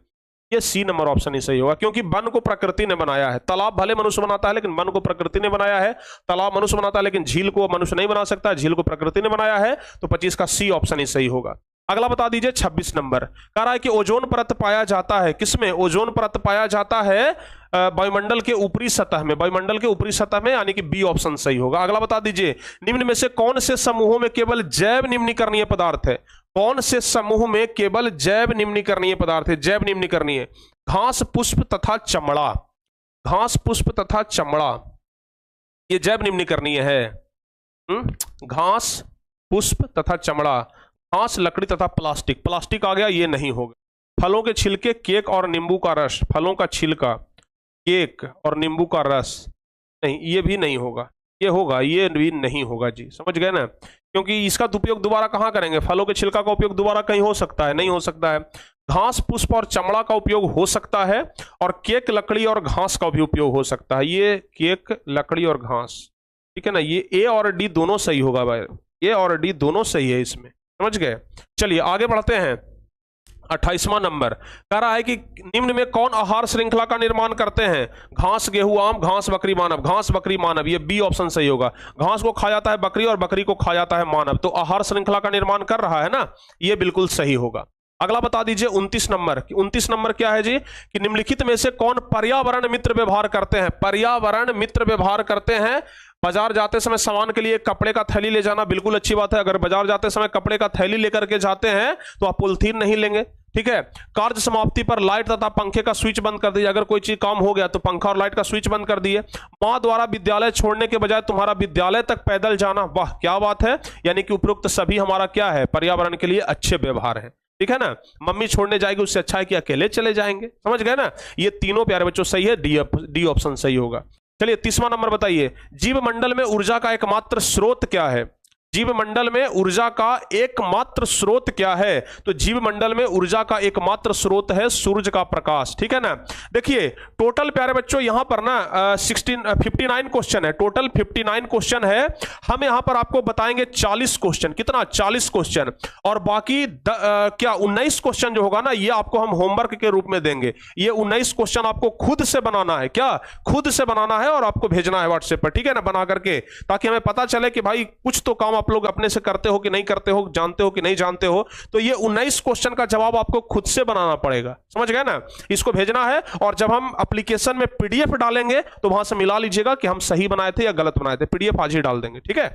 ये सी नंबर ऑप्शन ही सही होगा, क्योंकि वन को प्रकृति ने बनाया है। तालाब भले मनुष्य बनाता है लेकिन वन को प्रकृति ने बनाया है। तालाब मनुष्य बनाता है लेकिन झील को मनुष्य नहीं बना सकता, झील को प्रकृति ने बनाया है। तो 25 का सी ऑप्शन ही सही होगा। अगला बता दीजिए 26 नंबर। कह रहा है कि ओजोन परत पाया जाता है किसमें? ओजोन परत पाया जाता है वायुमंडल के ऊपरी सतह में, वायुमंडल के ऊपरी सतह में, यानी कि बी ऑप्शन सही होगा। अगला बता दीजिए निम्न में से कौन से समूहों में केवल जैव निम्नीकरणीय पदार्थ है? कौन से समूह में केवल जैव निम्नीकरणीय पदार्थ है? जैव निम्नीकरणीय, घास, पुष्प तथा चमड़ा। घास, पुष्प तथा चमड़ा ये जैव निम्नीकरणीय है। घास, पुष्प तथा चमड़ा, घास, लकड़ी तथा प्लास्टिक। प्लास्टिक आ गया, ये नहीं होगा। फलों के छिलके, केक और नींबू का रस। फलों का छिलका, केक और नींबू का रस, नहीं, ये भी नहीं होगा। ये होगा, ये भी नहीं होगा जी, समझ गए ना। क्योंकि इसका उपयोग दोबारा कहां करेंगे? फलों के छिलका का उपयोग दोबारा कहीं हो सकता है? नहीं हो सकता है। घास, पुष्प और चमड़ा का उपयोग हो सकता है, और केक, लकड़ी और घास का भी उपयोग हो सकता है। ये केक, लकड़ी और घास, ठीक है ना। ये ए और डी दोनों सही होगा भाई, ए और डी दोनों सही है इसमें, समझ गए। चलिए आगे बढ़ते हैं। 28वां नंबर कह रहा है कि निम्न में कौन आहार श्रृंखला का निर्माण करते हैं? घास, गेहूं, आम, घास, बकरी, मानव। घास, बकरी, मानव, ये बी ऑप्शन सही होगा। घास को खा जाता है बकरी और बकरी को खा जाता है मानव, तो आहार श्रृंखला का निर्माण कर रहा है ना, ये बिल्कुल सही होगा। अगला बता दीजिए 29 नंबर। 29 नंबर क्या है जी? कि निम्नलिखित में से कौन पर्यावरण मित्र व्यवहार करते हैं? पर्यावरण मित्र व्यवहार करते हैं। बाजार जाते समय सामान के लिए कपड़े का थैली ले जाना बिल्कुल अच्छी बात है। अगर बाजार जाते समय कपड़े का थैली लेकर के जाते हैं तो आप पॉलिथीन नहीं लेंगे, ठीक है। कार्य समाप्ति पर लाइट तथा पंखे का स्विच बंद कर दीजिए। अगर कोई चीज काम हो गया तो पंखा और लाइट का स्विच बंद कर दिए। मां द्वारा विद्यालय छोड़ने के बजाय तुम्हारा विद्यालय तक पैदल जाना, वाह क्या बात है। यानी कि उपरोक्त सभी हमारा क्या है? पर्यावरण के लिए अच्छे व्यवहार है, ठीक है ना। मम्मी छोड़ने जाएगी, उससे अच्छा है कि अकेले चले जाएंगे, समझ गए ना। ये तीनों प्यारे बच्चों सही है, डी ऑप्शन सही होगा। चलिए 30वां नंबर बताइए। जीव मंडल में ऊर्जा का एकमात्र स्रोत क्या है? जीव मंडल में ऊर्जा का एकमात्र स्रोत क्या है? तो जीव मंडल में ऊर्जा का एकमात्र स्रोत है सूरज का प्रकाश, ठीक है ना। देखिए टोटल प्यारे बच्चों यहां पर ना 59 क्वेश्चन है, टोटल 59 क्वेश्चन है। हम यहां पर आपको बताएंगे 40 क्वेश्चन, कितना? 40 क्वेश्चन, और बाकी क्या 19 क्वेश्चन जो होगा ना, ये आपको हम होमवर्क के रूप में देंगे। ये 19 क्वेश्चन आपको खुद से बनाना है, क्या खुद से बनाना है, और आपको भेजना है व्हाट्सएप पर, ठीक है ना, बना करके, ताकि हमें पता चले कि भाई कुछ तो काम आप लोग अपने से करते हो कि नहीं करते हो, जानते हो कि नहीं जानते हो। तो ये 19 क्वेश्चन का जवाब आपको खुद से बनाना पड़ेगा, समझ गए ना। इसको भेजना है, और जब हम एप्लीकेशन में पीडीएफ डालेंगे तो वहां से मिला लीजिएगा कि हम सही बनाए थे या गलत बनाए थे। पीडीएफ आज ही डाल देंगे, ठीक है।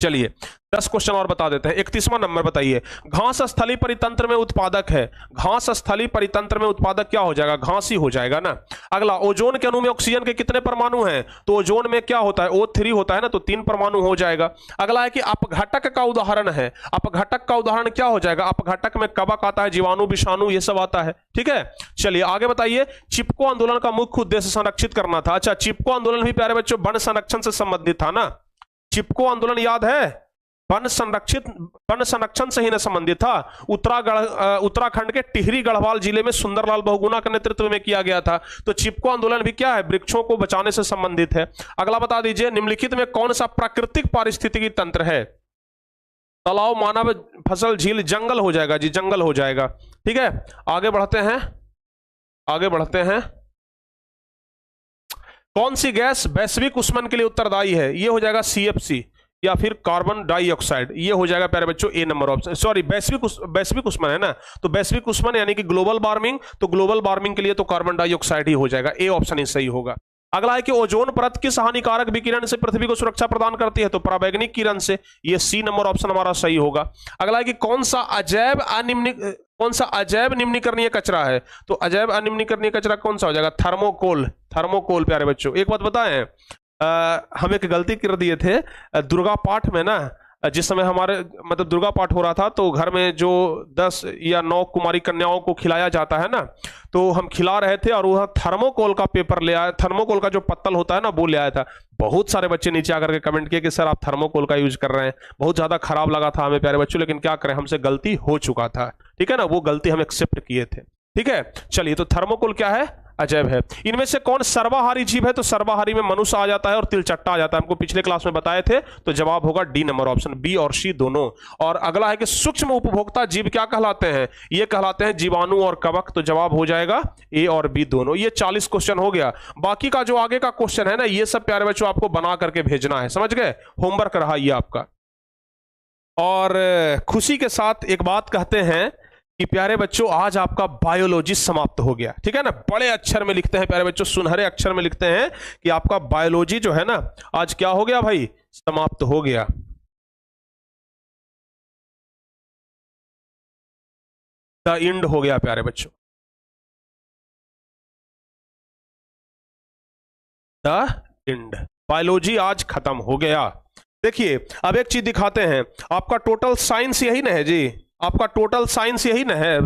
चलिए 10 क्वेश्चन और बता देते हैं। 31वां नंबर बताइए। घास स्थलीय परितंत्र में उत्पादक है। घास स्थलीय परितंत्र में उत्पादक क्या हो जाएगा? घास ही हो जाएगा ना। अगला, ओजोन के अणु में ऑक्सीजन के कितने परमाणु हैं? तो ओजोन में क्या होता है? O3 होता है ना, तो 3 परमाणु हो जाएगा। अगला है कि अपघटक का उदाहरण है। अपघटक का उदाहरण क्या हो जाएगा? अपघटक में कवक आता है, जीवाणु, विषाणु, ये सब आता है, ठीक है। चलिए आगे बताइए। चिपको आंदोलन का मुख्य उद्देश्य संरक्षित करना था। अच्छा, चिपको आंदोलन भी प्यारे बच्चों वन संरक्षण से संबंधित था ना। चिपको आंदोलन याद है? वन संरक्षण से ही न संबंधित था। उत्तराखंड के टिहरी गढ़वाल जिले में सुंदरलाल बहुगुणा के नेतृत्व में किया गया था। तो चिपको आंदोलन भी क्या है? वृक्षों को बचाने से संबंधित है। अगला बता दीजिए। निम्नलिखित में कौन सा प्राकृतिक पारिस्थितिकी तंत्र है? तालाब, मानव, फसल, झील, जंगल हो जाएगा जी, जंगल हो जाएगा, ठीक है। आगे बढ़ते हैं, आगे बढ़ते हैं। कौन सी गैस वैश्विक उष्मन के लिए उत्तरदायी है? ये हो जाएगा CFC या फिर कार्बन डाइऑक्साइड, ये हो जाएगा प्यारे बच्चों ए नंबर ऑप्शन। सॉरी, वैश्विक उष्मन है ना, तो वैश्विक उष्मन यानी कि ग्लोबल वार्मिंग, तो ग्लोबल वार्मिंग के लिए तो कार्बन डाइऑक्साइड ही हो जाएगा, ए ऑप्शन ही सही होगा। अगला है कि ओजोन परत किस हानिकारक विकिरण से पृथ्वी को सुरक्षा प्रदान करती है? तो पराबैंगनी किरण से, ये सी नंबर ऑप्शन हमारा सही होगा। अगला है कि कौन सा अजैव निम्नीकरणीय कचरा है? तो अजैव अनिम्नीकरणीय कचरा कौन सा हो जाएगा? थर्मोकोल। थर्मोकोल प्यारे बच्चों। एक बात बताएं, हम एक गलती कर दिए थे दुर्गा पाठ में ना, जिस समय हमारे मतलब दुर्गा पाठ हो रहा था, तो घर में जो 10 या 9 कुमारी कन्याओं को खिलाया जाता है ना, तो हम खिला रहे थे और वह थर्मोकोल का पेपर ले आया, थर्मोकोल का जो पत्तल होता है ना वो ले आया था। बहुत सारे बच्चे नीचे आकर के कमेंट किए कि सर आप थर्मोकोल का यूज कर रहे हैं। बहुत ज्यादा खराब लगा था हमें प्यारे बच्चों, लेकिन क्या करें, हमसे गलती हो चुका था, ठीक है ना, वो गलती हम एक्सेप्ट किए थे। ठीक है, चलिए, तो थर्मोकोल क्या है? अजैब है। इनमें से कौन सर्वाहारी जीव है? तो सर्वाहारी में मनुष्य आ जाता है और तिलचट्टा आ जाता है, हमको पिछले क्लास में बताए थे। तो जवाब होगा डी नंबर ऑप्शन, बी और सी दोनों। और अगला है कि सूक्ष्म उपभोक्ता जीव क्या कहलाते हैं? ये कहलाते हैं जीवाणु और कवक। तो जवाब हो जाएगा ए और बी दोनों। ये 40 क्वेश्चन हो गया। बाकी का जो आगे का क्वेश्चन है ना, ये सब प्यारे बच्चों आपको बना करके भेजना है, समझ गए? होमवर्क रहा ये आपका। और खुशी के साथ एक बात कहते हैं कि प्यारे बच्चों आज आपका बायोलॉजी समाप्त हो गया, ठीक है ना। बड़े अक्षर में लिखते हैं प्यारे बच्चों, सुनहरे अक्षर में लिखते हैं कि आपका बायोलॉजी जो है ना आज क्या हो गया भाई? समाप्त हो गया। द एंड हो गया प्यारे बच्चों, द एंड। बायोलॉजी आज खत्म हो गया। देखिए अब एक चीज दिखाते हैं, आपका टोटल साइंस यही ना है जी, आपका टोटल साइंस यही ना है।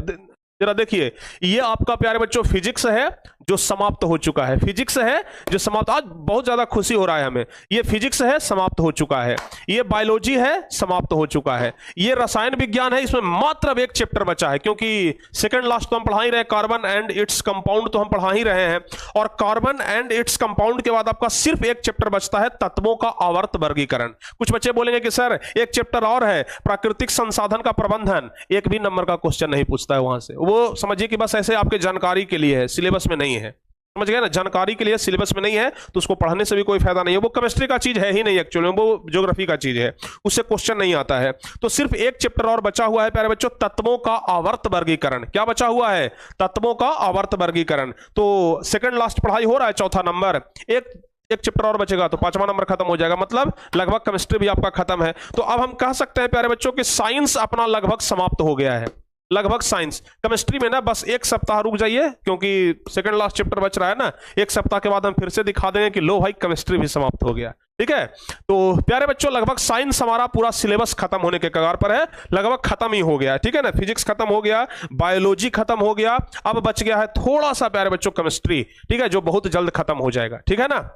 जरा देखिए, ये आपका प्यारे बच्चों फिजिक्स है जो समाप्त हो चुका है, फिजिक्स है जो समाप्त, आज बहुत ज्यादा खुशी हो रहा है हमें। ये फिजिक्स है, समाप्त हो चुका है। ये बायोलॉजी है, समाप्त हो चुका है। ये रसायन विज्ञान है, इसमें मात्र अब एक चैप्टर बचा है, क्योंकि सेकंड लास्ट तो हम पढ़ा ही रहे, कार्बन एंड इट्स कंपाउंड तो हम पढ़ा ही रहे हैं। और कार्बन एंड इट्स कंपाउंड के बाद आपका सिर्फ एक चैप्टर बचता है, तत्वों का आवर्त वर्गीकरण। कुछ बच्चे बोलेंगे कि सर एक चैप्टर और है, प्राकृतिक संसाधन का प्रबंधन। एक भी नंबर का क्वेश्चन नहीं पूछता है वहां से, वो समझिए कि बस ऐसे आपके जानकारी के लिए है, सिलेबस में नहीं है, समझ गए ना। जानकारी के लिए, सिलेबस में नहीं है, तो उसको पढ़ने से भी कोई फायदा नहीं है। वो केमिस्ट्री का चीज है ही नहीं एक्चुअली, वो ज्योग्राफी का चीज है, उससे क्वेश्चन नहीं आता है। तो सिर्फ एक चैप्टर और बचा हुआ है प्यारे बच्चों, तत्वों का आवर्त वर्गीकरण। क्या बचा हुआ है? तत्वों का आवर्त वर्गीकरण। तो सेकंड लास्ट पढ़ाई हो रहा है, चौथा नंबर। एक चैप्टर और बचेगा तो 5वां नंबर खत्म हो जाएगा, मतलब लगभग केमिस्ट्री भी आपका खत्म है। तो अब हम कह सकते हैं प्यारे बच्चों कि साइंस अपना लगभग समाप्त हो गया है, लगभग। साइंस केमिस्ट्री में ना बस एक सप्ताह रुक जाइए, क्योंकि सेकंड लास्ट चैप्टर बच रहा है ना। एक सप्ताह के बाद हम फिर से दिखा देंगे कि लो भाई केमिस्ट्री भी समाप्त हो गया, ठीक है। तो प्यारे बच्चों लगभग साइंस हमारा पूरा सिलेबस खत्म होने के कगार पर है, लगभग खत्म ही हो गया, ठीक है ना। फिजिक्स खत्म हो गया, बायोलॉजी खत्म हो गया, अब बच गया है थोड़ा सा प्यारे बच्चों केमिस्ट्री, ठीक है, जो बहुत जल्द खत्म हो जाएगा, ठीक है ना।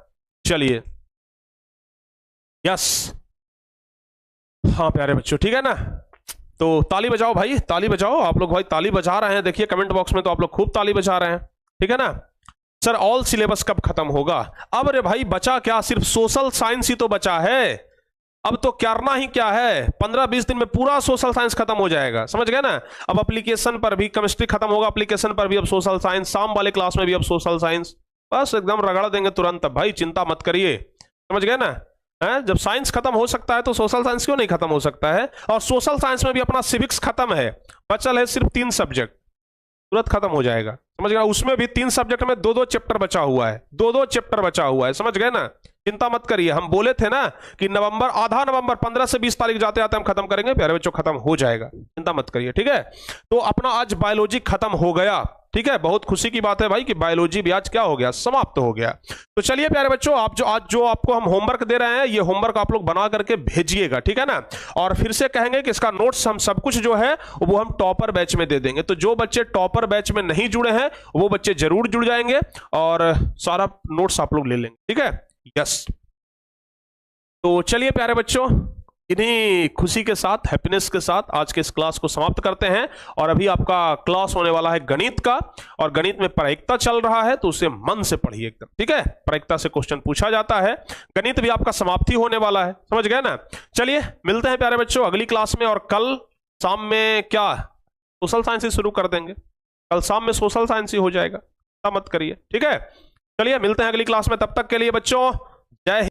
चलिए, यस, हाँ प्यारे बच्चों, ठीक है ना। तो ताली बजाओ भाई, ताली बजाओ आप लोग भाई, ताली बजा रहे हैं, देखिए कमेंट बॉक्स में तो आप लोग खूब ताली बजा रहे हैं, ठीक है ना। सर ऑल सिलेबस कब खत्म होगा? अब रे भाई बचा क्या, सिर्फ सोशल साइंस ही तो बचा है। अब तो करना ही क्या है, 15-20 दिन में पूरा सोशल साइंस खत्म हो जाएगा, समझ गए ना। अब एप्लीकेशन पर भी केमिस्ट्री खत्म होगा, एप्लीकेशन पर भी अब सोशल साइंस, शाम वाले क्लास में भी अब सोशल साइंस, बस एकदम रगड़ देंगे तुरंत। अब भाई चिंता मत करिए, समझ गए ना। जब साइंस खत्म हो सकता है तो सोशल साइंस क्यों नहीं खत्म हो सकता है? और सोशल साइंस में भी अपना सिविक्स खत्म है, बचल है सिर्फ 3 सब्जेक्ट, तुरंत खत्म हो जाएगा, समझ गए। उसमें भी 3 सब्जेक्ट में 2-2 चैप्टर बचा हुआ है, 2-2 चैप्टर बचा हुआ है, समझ गए ना। चिंता मत करिए, हम बोले थे ना कि नवंबर, आधा नवंबर 15 से 20 तारीख जाते आते हम खत्म करेंगे, प्यारे बच्चों खत्म हो जाएगा, चिंता मत करिए, ठीक है। तो अपना आज बायोलॉजी खत्म हो गया, ठीक है। बहुत खुशी की बात है भाई कि बायोलॉजी भी आज क्या हो गया, समाप्त हो गया। तो चलिए प्यारे बच्चों, आप जो आज जो आपको हम होमवर्क दे रहे हैं, ये होमवर्क आप लोग बना करके भेजिएगा, ठीक है ना। और फिर से कहेंगे कि इसका नोट्स हम सब कुछ जो है वो हम टॉपर बैच में दे देंगे। तो जो बच्चे टॉपर बैच में नहीं जुड़े हैं वो बच्चे जरूर जुड़ जाएंगे और सारा नोट्स आप लोग ले लेंगे, ठीक है। यस, तो चलिए प्यारे बच्चों, इन्हीं खुशी के साथ, हैप्पीनेस के साथ आज के इस क्लास को समाप्त करते हैं। और अभी आपका क्लास होने वाला है गणित का, और गणित में प्रायिकता चल रहा है, तो उसे मन से पढ़िए एकदम, ठीक है। प्रायिकता से क्वेश्चन पूछा जाता है, गणित भी आपका समाप्ति होने वाला है, समझ गए ना। चलिए मिलते हैं प्यारे बच्चों अगली क्लास में, और कल शाम में क्या सोशल साइंस ही शुरू कर देंगे, कल शाम में सोशल साइंस ही हो जाएगा, मत करिए, ठीक है। चलिए मिलते हैं अगली क्लास में, तब तक के लिए बच्चों जय हिंद।